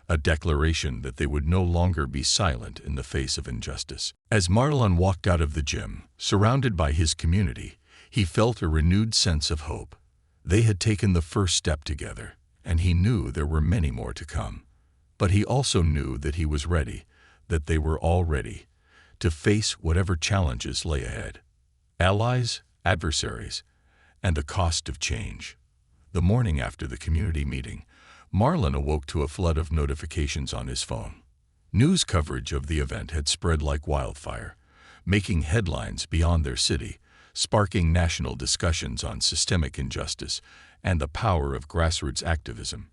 a declaration that they would no longer be silent in the face of injustice. As Marlon walked out of the gym, surrounded by his community, he felt a renewed sense of hope. They had taken the first step together, and he knew there were many more to come. But he also knew that he was ready, that they were all ready, to face whatever challenges lay ahead. Allies, adversaries, and the cost of change. The morning after the community meeting, Marlon awoke to a flood of notifications on his phone. News coverage of the event had spread like wildfire, making headlines beyond their city, sparking national discussions on systemic injustice and the power of grassroots activism.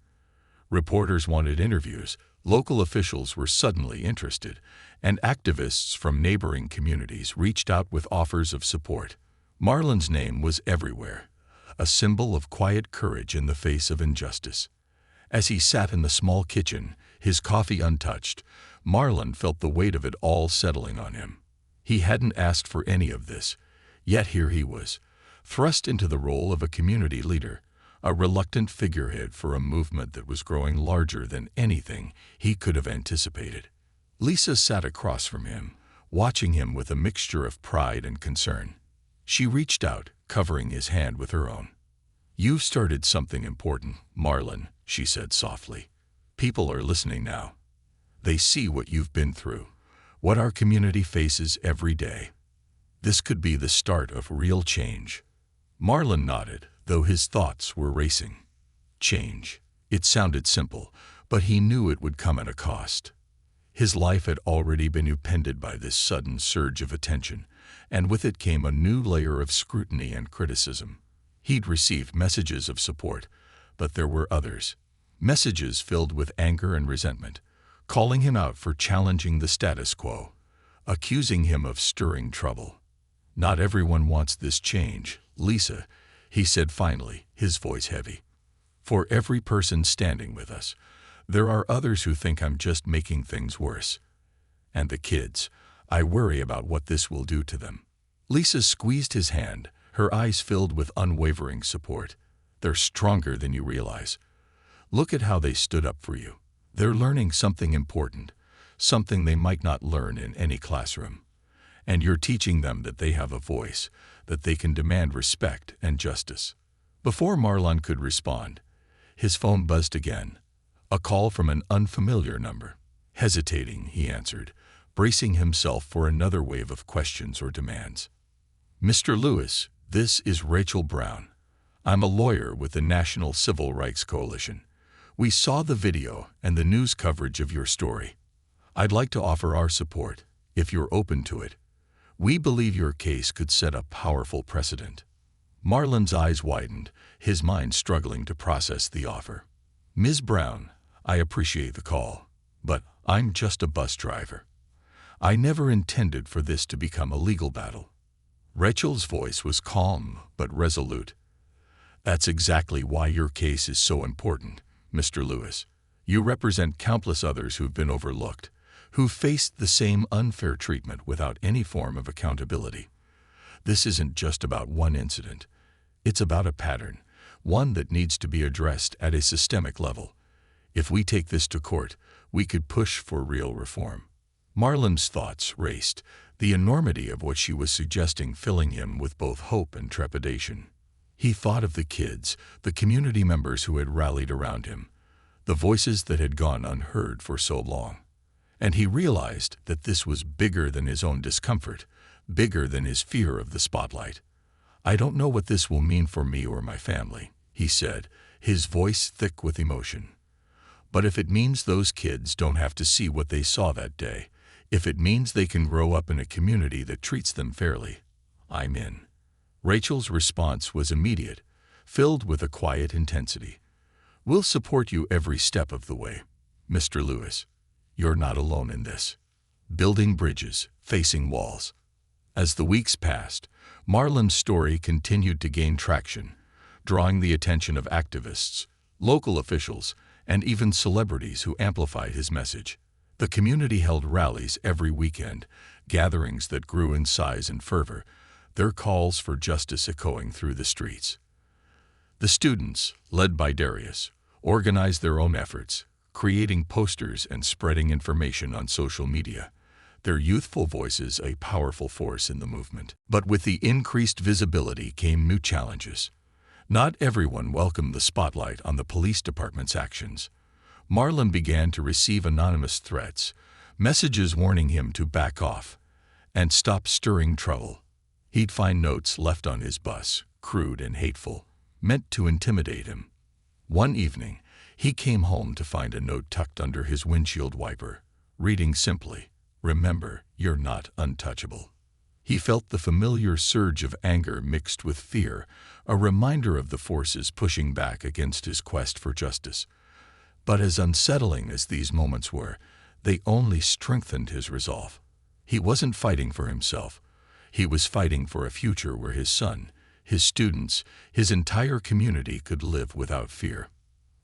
Reporters wanted interviews, local officials were suddenly interested, and activists from neighboring communities reached out with offers of support. Marlon's name was everywhere, a symbol of quiet courage in the face of injustice. As he sat in the small kitchen, his coffee untouched, Marlon felt the weight of it all settling on him. He hadn't asked for any of this, yet here he was, thrust into the role of a community leader, a reluctant figurehead for a movement that was growing larger than anything he could have anticipated. Lisa sat across from him, watching him with a mixture of pride and concern. She reached out, covering his hand with her own. "You've started something important, Marlon," she said softly. "People are listening now. They see what you've been through, what our community faces every day. This could be the start of real change." Marlon nodded, though his thoughts were racing. Change. It sounded simple, but he knew it would come at a cost. His life had already been upended by this sudden surge of attention, and with it came a new layer of scrutiny and criticism. He'd received messages of support, but there were others. Messages filled with anger and resentment, calling him out for challenging the status quo, accusing him of stirring trouble. "Not everyone wants this change, Lisa," he said finally, his voice heavy. "For every person standing with us, there are others who think I'm just making things worse. And the kids, I worry about what this will do to them." Lisa squeezed his hand, her eyes filled with unwavering support. "They're stronger than you realize. Look at how they stood up for you. They're learning something important, something they might not learn in any classroom. And you're teaching them that they have a voice, that they can demand respect and justice." Before Marlon could respond, his phone buzzed again, a call from an unfamiliar number. Hesitating, he answered, bracing himself for another wave of questions or demands. "Mr. Lewis, this is Rachel Brown. I'm a lawyer with the National Civil Rights Coalition. We saw the video and the news coverage of your story. I'd like to offer our support, if you're open to it. We believe your case could set a powerful precedent." Marlon's eyes widened, his mind struggling to process the offer. "Ms. Brown, I appreciate the call, but I'm just a bus driver. I never intended for this to become a legal battle." Rachel's voice was calm but resolute. "That's exactly why your case is so important, Mr. Lewis. You represent countless others who've been overlooked, who've faced the same unfair treatment without any form of accountability. This isn't just about one incident. It's about a pattern, one that needs to be addressed at a systemic level. If we take this to court, we could push for real reform." Marlon's thoughts raced, the enormity of what she was suggesting filling him with both hope and trepidation. He thought of the kids, the community members who had rallied around him, the voices that had gone unheard for so long. And he realized that this was bigger than his own discomfort, bigger than his fear of the spotlight. "I don't know what this will mean for me or my family," he said, his voice thick with emotion. "But if it means those kids don't have to see what they saw that day, if it means they can grow up in a community that treats them fairly, I'm in." Rachel's response was immediate, filled with a quiet intensity. "We'll support you every step of the way, Mr. Lewis. You're not alone in this." Building bridges, facing walls. As the weeks passed, Marlon's story continued to gain traction, drawing the attention of activists, local officials, and even celebrities who amplified his message. The community held rallies every weekend, gatherings that grew in size and fervor, their calls for justice echoing through the streets. The students, led by Darius, organized their own efforts, creating posters and spreading information on social media, their youthful voices a powerful force in the movement. But with the increased visibility came new challenges. Not everyone welcomed the spotlight on the police department's actions. Marlon began to receive anonymous threats, messages warning him to back off and stop stirring trouble. He'd find notes left on his bus, crude and hateful, meant to intimidate him. One evening, he came home to find a note tucked under his windshield wiper, reading simply, "Remember, you're not untouchable." He felt the familiar surge of anger mixed with fear, a reminder of the forces pushing back against his quest for justice. But as unsettling as these moments were, they only strengthened his resolve. He wasn't fighting for himself. He was fighting for a future where his son, his students, his entire community could live without fear.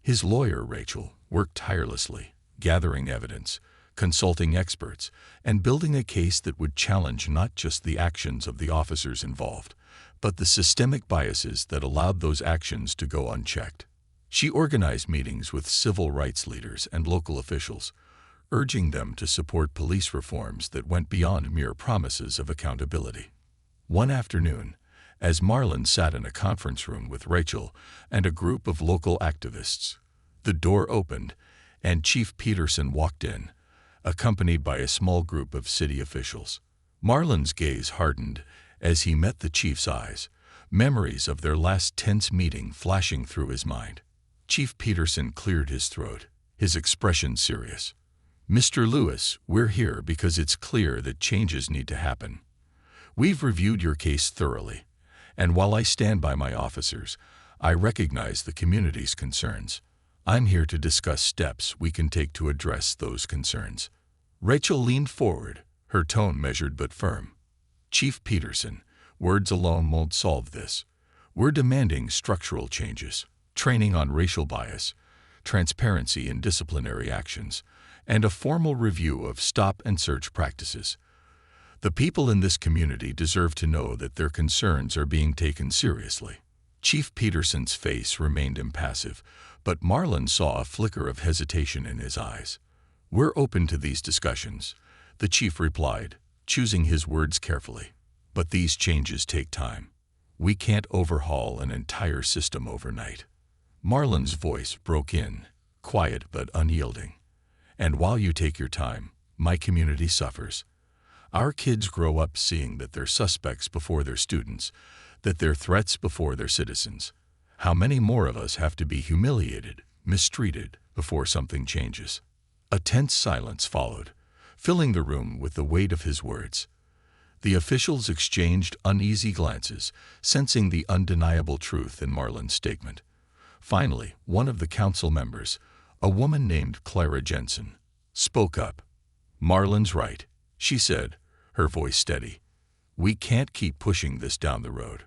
His lawyer, Rachel, worked tirelessly, gathering evidence, consulting experts, and building a case that would challenge not just the actions of the officers involved, but the systemic biases that allowed those actions to go unchecked. She organized meetings with civil rights leaders and local officials, urging them to support police reforms that went beyond mere promises of accountability. One afternoon, as Marlon sat in a conference room with Rachel and a group of local activists, the door opened and Chief Peterson walked in, accompanied by a small group of city officials. Marlon's gaze hardened as he met the chief's eyes, memories of their last tense meeting flashing through his mind. Chief Peterson cleared his throat, his expression serious. "Mr. Lewis, we're here because it's clear that changes need to happen. We've reviewed your case thoroughly, and while I stand by my officers, I recognize the community's concerns. I'm here to discuss steps we can take to address those concerns." Rachel leaned forward, her tone measured but firm. "Chief Peterson, words alone won't solve this. We're demanding structural changes, training on racial bias, transparency in disciplinary actions, and a formal review of stop-and-search practices. The people in this community deserve to know that their concerns are being taken seriously." Chief Peterson's face remained impassive, but Marlon saw a flicker of hesitation in his eyes. "We're open to these discussions," the chief replied, choosing his words carefully. "But these changes take time. We can't overhaul an entire system overnight." Marlon's voice broke in, quiet but unyielding. "And while you take your time, my community suffers. Our kids grow up seeing that they're suspects before they're students, that they're threats before they're citizens. How many more of us have to be humiliated, mistreated, before something changes?" A tense silence followed, filling the room with the weight of his words. The officials exchanged uneasy glances, sensing the undeniable truth in Marlon's statement. Finally, one of the council members, a woman named Clara Jensen, spoke up. "Marlon's right," she said, her voice steady. "We can't keep pushing this down the road.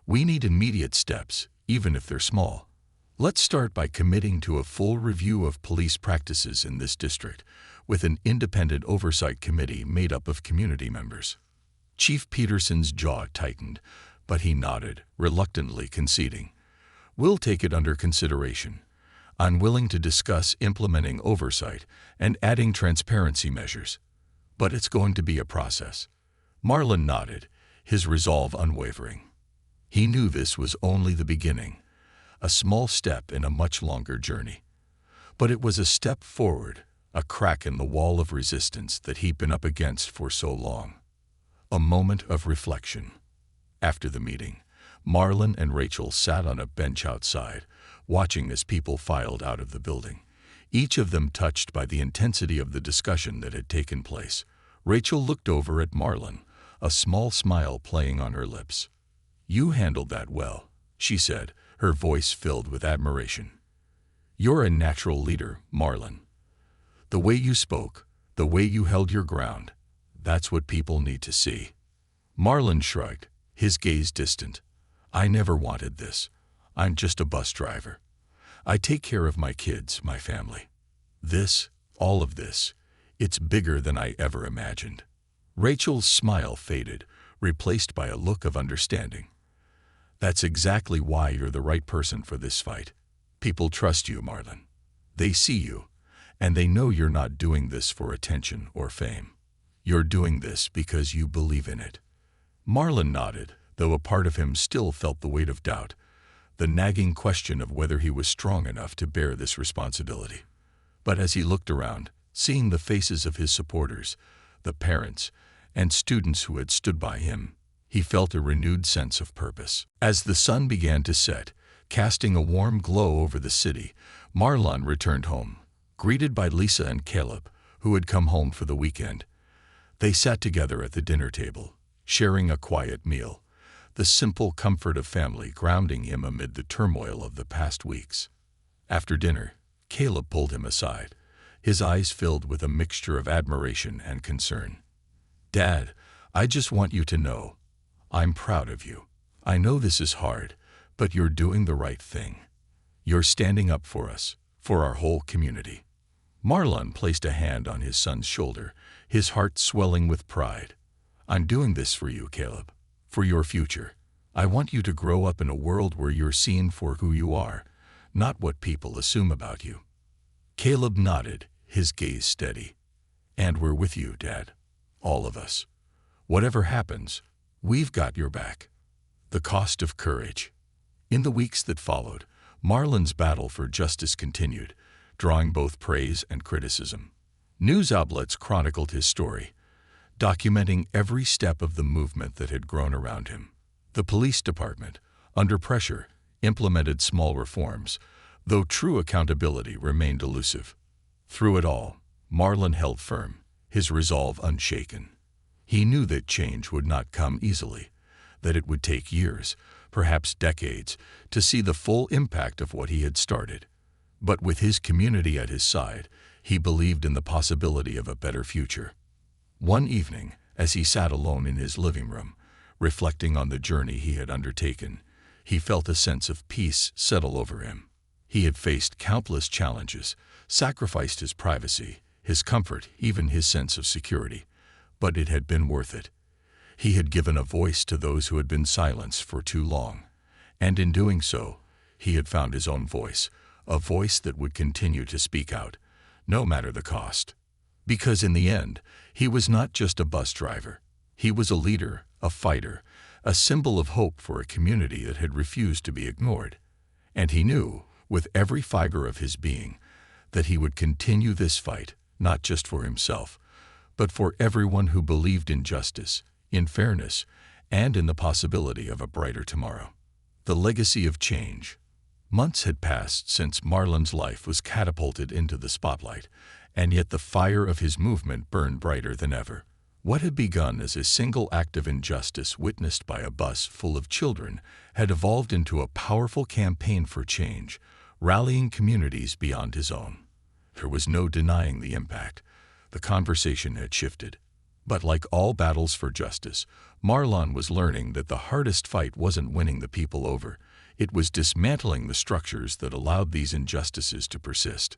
We need immediate steps, even if they're small. Let's start by committing to a full review of police practices in this district, with an independent oversight committee made up of community members." Chief Peterson's jaw tightened, but he nodded, reluctantly conceding. "We'll take it under consideration. I'm willing to discuss implementing oversight and adding transparency measures. But it's going to be a process." Marlon nodded, his resolve unwavering. He knew this was only the beginning, a small step in a much longer journey. But it was a step forward, a crack in the wall of resistance that he'd been up against for so long. A moment of reflection. After the meeting, Marlon and Rachel sat on a bench outside, watching as people filed out of the building, each of them touched by the intensity of the discussion that had taken place. Rachel looked over at Marlon, a small smile playing on her lips. "You handled that well," she said, her voice filled with admiration. "You're a natural leader, Marlon. The way you spoke, the way you held your ground, that's what people need to see." Marlon shrugged, his gaze distant. "I never wanted this. I'm just a bus driver. I take care of my kids, my family. This, all of this, it's bigger than I ever imagined." Rachel's smile faded, replaced by a look of understanding. "That's exactly why you're the right person for this fight. People trust you, Marlon. They see you, and they know you're not doing this for attention or fame. You're doing this because you believe in it." Marlon nodded, though a part of him still felt the weight of doubt, the nagging question of whether he was strong enough to bear this responsibility. But as he looked around, seeing the faces of his supporters, the parents, and students who had stood by him, he felt a renewed sense of purpose. As the sun began to set, casting a warm glow over the city, Marlon returned home, greeted by Lisa and Caleb, who had come home for the weekend. They sat together at the dinner table, sharing a quiet meal, the simple comfort of family grounding him amid the turmoil of the past weeks. After dinner, Caleb pulled him aside, his eyes filled with a mixture of admiration and concern. "Dad, I just want you to know, I'm proud of you. I know this is hard, but you're doing the right thing. You're standing up for us, for our whole community." Marlon placed a hand on his son's shoulder, his heart swelling with pride. "I'm doing this for you, Caleb, for your future. I want you to grow up in a world where you're seen for who you are, not what people assume about you." Caleb nodded, his gaze steady. "And we're with you, Dad. All of us. Whatever happens, we've got your back." The cost of courage. In the weeks that followed, Marlon's battle for justice continued, drawing both praise and criticism. News outlets chronicled his story, documenting every step of the movement that had grown around him. The police department, under pressure, implemented small reforms, though true accountability remained elusive. Through it all, Marlon held firm, his resolve unshaken. He knew that change would not come easily, that it would take years, perhaps decades, to see the full impact of what he had started. But with his community at his side, he believed in the possibility of a better future. One evening, as he sat alone in his living room, reflecting on the journey he had undertaken, he felt a sense of peace settle over him. He had faced countless challenges, sacrificed his privacy, his comfort, even his sense of security, but it had been worth it. He had given a voice to those who had been silenced for too long, And in doing so, he had found his own voice, a voice that would continue to speak out, no matter the cost. Because in the end, he was not just a bus driver. He was a leader, a fighter, a symbol of hope for a community that had refused to be ignored. And he knew, with every fiber of his being, that he would continue this fight, not just for himself, but for everyone who believed in justice, in fairness, and in the possibility of a brighter tomorrow. The legacy of change. Months had passed since Marlon's life was catapulted into the spotlight, and yet the fire of his movement burned brighter than ever. What had begun as a single act of injustice witnessed by a bus full of children had evolved into a powerful campaign for change, rallying communities beyond his own. There was no denying the impact. The conversation had shifted. But like all battles for justice, Marlon was learning that the hardest fight wasn't winning the people over. It was dismantling the structures that allowed these injustices to persist.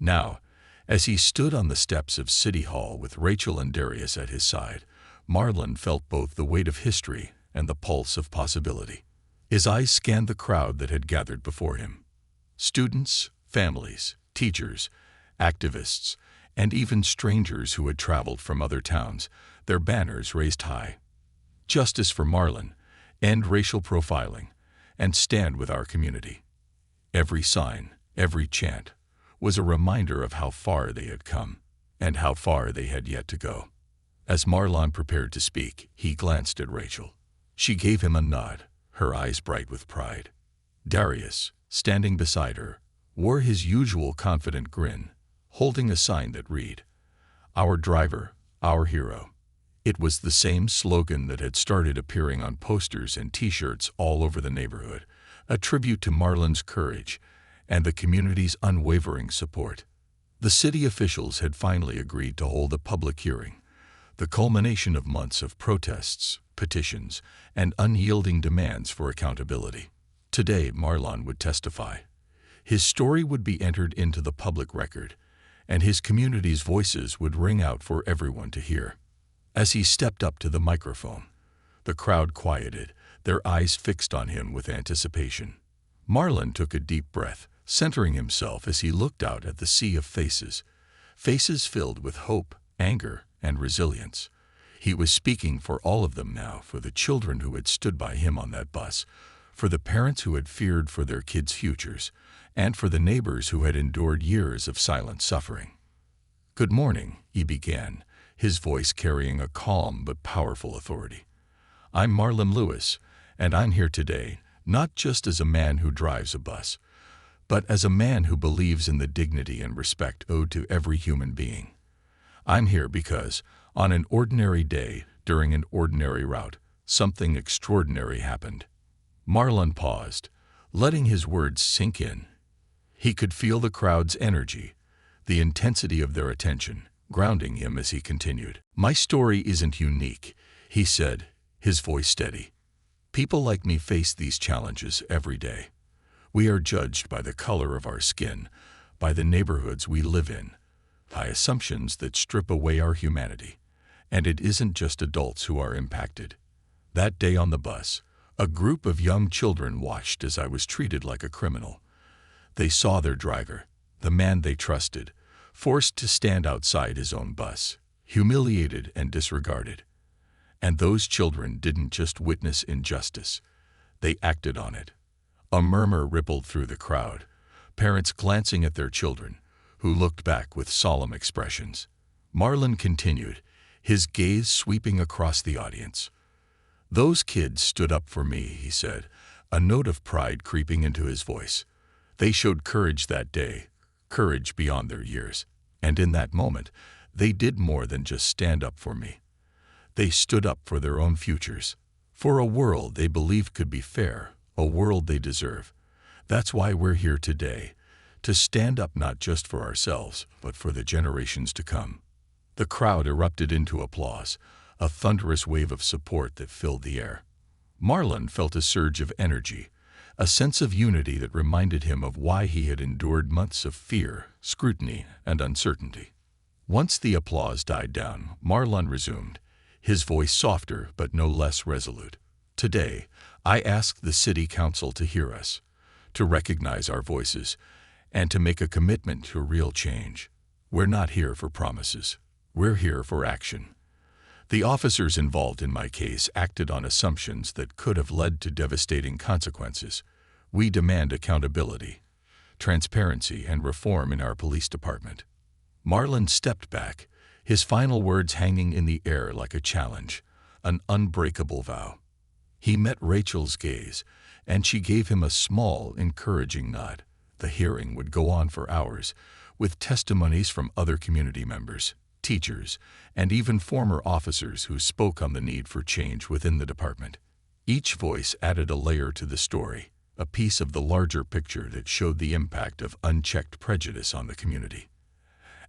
Now, as he stood on the steps of City Hall with Rachel and Darius at his side, Marlon felt both the weight of history and the pulse of possibility. His eyes scanned the crowd that had gathered before him. Students, families, teachers, activists, and even strangers who had traveled from other towns, their banners raised high. Justice for Marlon, end racial profiling, and stand with our community. Every sign, every chant, was a reminder of how far they had come, and how far they had yet to go. As Marlon prepared to speak, he glanced at Rachel. She gave him a nod, her eyes bright with pride. Darius, standing beside her, wore his usual confident grin, holding a sign that read, "Our driver, our hero." It was the same slogan that had started appearing on posters and t-shirts all over the neighborhood, a tribute to Marlon's courage and the community's unwavering support. The city officials had finally agreed to hold a public hearing, the culmination of months of protests, petitions, and unyielding demands for accountability. Today, Marlon would testify. His story would be entered into the public record, and his community's voices would ring out for everyone to hear. As he stepped up to the microphone, the crowd quieted, their eyes fixed on him with anticipation. Marlon took a deep breath, centering himself as he looked out at the sea of faces, faces filled with hope, anger, and resilience. He was speaking for all of them now, for the children who had stood by him on that bus, for the parents who had feared for their kids' futures, and for the neighbors who had endured years of silent suffering. "Good morning," he began, his voice carrying a calm but powerful authority. "I'm Marlon Lewis, and I'm here today, not just as a man who drives a bus, but as a man who believes in the dignity and respect owed to every human being. I'm here because, on an ordinary day, during an ordinary route, something extraordinary happened." Marlon paused, letting his words sink in. He could feel the crowd's energy, the intensity of their attention, grounding him as he continued. "My story isn't unique," he said, his voice steady. "People like me face these challenges every day. We are judged by the color of our skin, by the neighborhoods we live in, by assumptions that strip away our humanity. And it isn't just adults who are impacted. That day on the bus, a group of young children watched as I was treated like a criminal. They saw their driver, the man they trusted, forced to stand outside his own bus, humiliated and disregarded. And those children didn't just witness injustice, they acted on it." A murmur rippled through the crowd, parents glancing at their children, who looked back with solemn expressions. Marlon continued, his gaze sweeping across the audience. "Those kids stood up for me," he said, a note of pride creeping into his voice. "They showed courage that day, courage beyond their years. And in that moment, they did more than just stand up for me. They stood up for their own futures, for a world they believed could be fair, a world they deserve. That's why we're here today, to stand up not just for ourselves, but for the generations to come." The crowd erupted into applause, a thunderous wave of support that filled the air. Marlon felt a surge of energy, a sense of unity that reminded him of why he had endured months of fear, scrutiny, and uncertainty. Once the applause died down, Marlon resumed, his voice softer but no less resolute. Today, I ask the City Council to hear us, to recognize our voices, and to make a commitment to real change. We're not here for promises. We're here for action. The officers involved in my case acted on assumptions that could have led to devastating consequences. We demand accountability, transparency, and reform in our police department." Marlon stepped back, his final words hanging in the air like a challenge, an unbreakable vow. He met Rachel's gaze, and she gave him a small, encouraging nod. The hearing would go on for hours, with testimonies from other community members, teachers, and even former officers who spoke on the need for change within the department. Each voice added a layer to the story, a piece of the larger picture that showed the impact of unchecked prejudice on the community.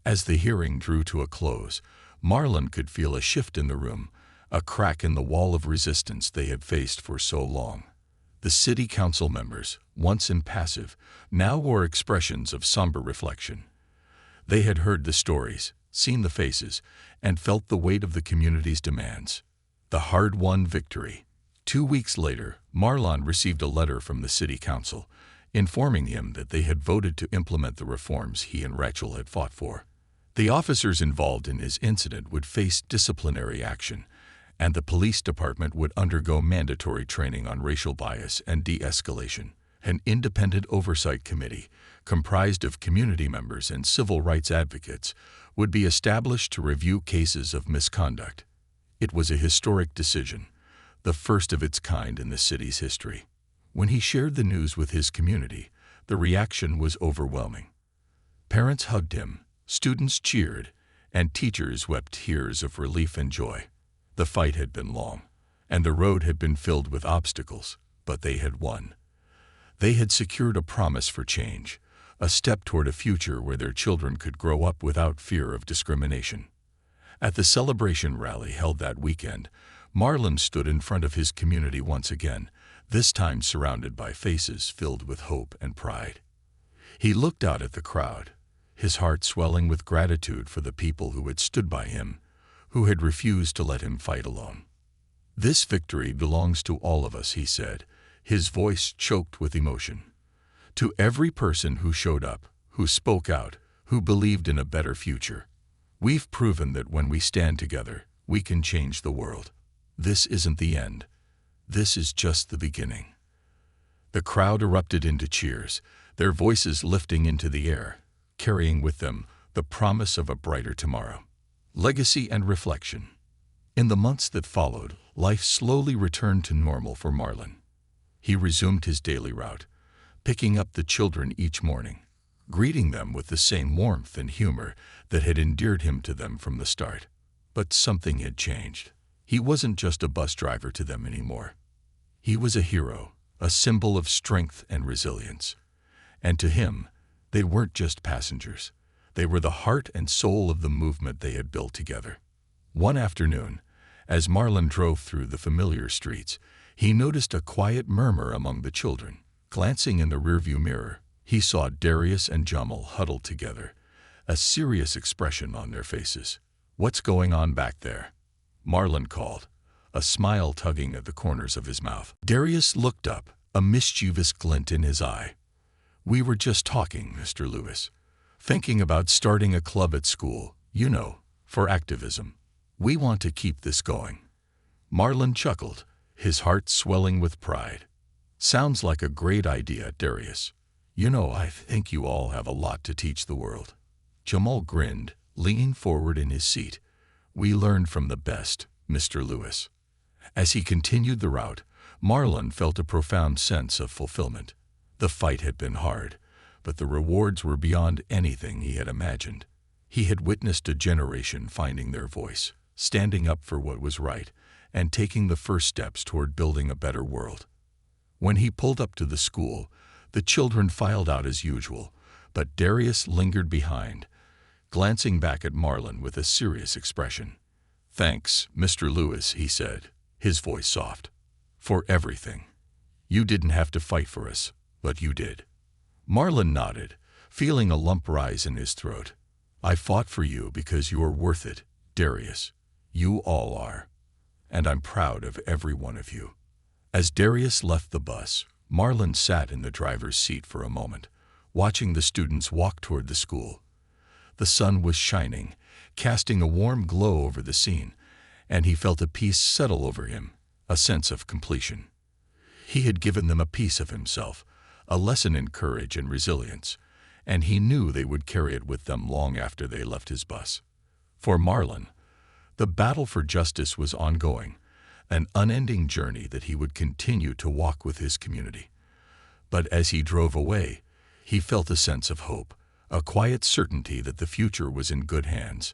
As the hearing drew to a close, Marlon could feel a shift in the room, a crack in the wall of resistance they had faced for so long. The city council members, once impassive, now wore expressions of somber reflection. They had heard the stories, seen the faces, and felt the weight of the community's demands. The hard-won victory. 2 weeks later, Marlon received a letter from the city council, informing him that they had voted to implement the reforms he and Rachel had fought for. The officers involved in his incident would face disciplinary action, and the police department would undergo mandatory training on racial bias and de-escalation. An independent oversight committee, comprised of community members and civil rights advocates, would be established to review cases of misconduct. It was a historic decision, the first of its kind in the city's history. When he shared the news with his community, the reaction was overwhelming. Parents hugged him, students cheered, and teachers wept tears of relief and joy. The fight had been long, and the road had been filled with obstacles, but they had won. They had secured a promise for change, a step toward a future where their children could grow up without fear of discrimination. At the celebration rally held that weekend, Marlon stood in front of his community once again, this time surrounded by faces filled with hope and pride. He looked out at the crowd, his heart swelling with gratitude for the people who had stood by him, who had refused to let him fight alone. "This victory belongs to all of us," he said, his voice choked with emotion. "To every person who showed up, who spoke out, who believed in a better future. We've proven that when we stand together, we can change the world. This isn't the end. This is just the beginning." The crowd erupted into cheers, their voices lifting into the air, carrying with them the promise of a brighter tomorrow. Legacy and reflection. In the months that followed, life slowly returned to normal for Marlon. He resumed his daily route, picking up the children each morning, greeting them with the same warmth and humor that had endeared him to them from the start. But something had changed. He wasn't just a bus driver to them anymore. He was a hero, a symbol of strength and resilience. And to him, they weren't just passengers. They were the heart and soul of the movement they had built together. One afternoon, as Marlon drove through the familiar streets, he noticed a quiet murmur among the children. Glancing in the rearview mirror, he saw Darius and Jamal huddled together, a serious expression on their faces. "What's going on back there?" Marlon called, a smile tugging at the corners of his mouth. Darius looked up, a mischievous glint in his eye. "We were just talking, Mr. Lewis. Thinking about starting a club at school, you know, for activism. We want to keep this going." Marlon chuckled, his heart swelling with pride. "Sounds like a great idea, Darius. You know, I think you all have a lot to teach the world." Jamal grinned, leaning forward in his seat. "We learned from the best, Mr. Lewis." As he continued the route, Marlon felt a profound sense of fulfillment. The fight had been hard, but the rewards were beyond anything he had imagined. He had witnessed a generation finding their voice, standing up for what was right, and taking the first steps toward building a better world. When he pulled up to the school, the children filed out as usual, but Darius lingered behind, glancing back at Marlon with a serious expression. "Thanks, Mr. Lewis," he said, his voice soft. "For everything. You didn't have to fight for us, but you did." Marlon nodded, feeling a lump rise in his throat. "I fought for you because you're worth it, Darius. You all are. And I'm proud of every one of you." As Darius left the bus, Marlon sat in the driver's seat for a moment, watching the students walk toward the school. The sun was shining, casting a warm glow over the scene, and he felt a peace settle over him, a sense of completion. He had given them a piece of himself, a lesson in courage and resilience, and he knew they would carry it with them long after they left his bus. For Marlon, the battle for justice was ongoing, an unending journey that he would continue to walk with his community. But as he drove away, he felt a sense of hope, a quiet certainty that the future was in good hands.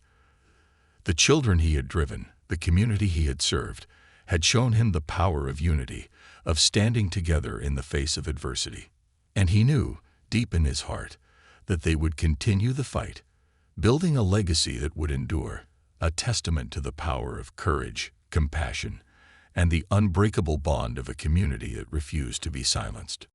The children he had driven, the community he had served, had shown him the power of unity, of standing together in the face of adversity. And he knew, deep in his heart, that they would continue the fight, building a legacy that would endure, a testament to the power of courage, compassion, and the unbreakable bond of a community that refused to be silenced.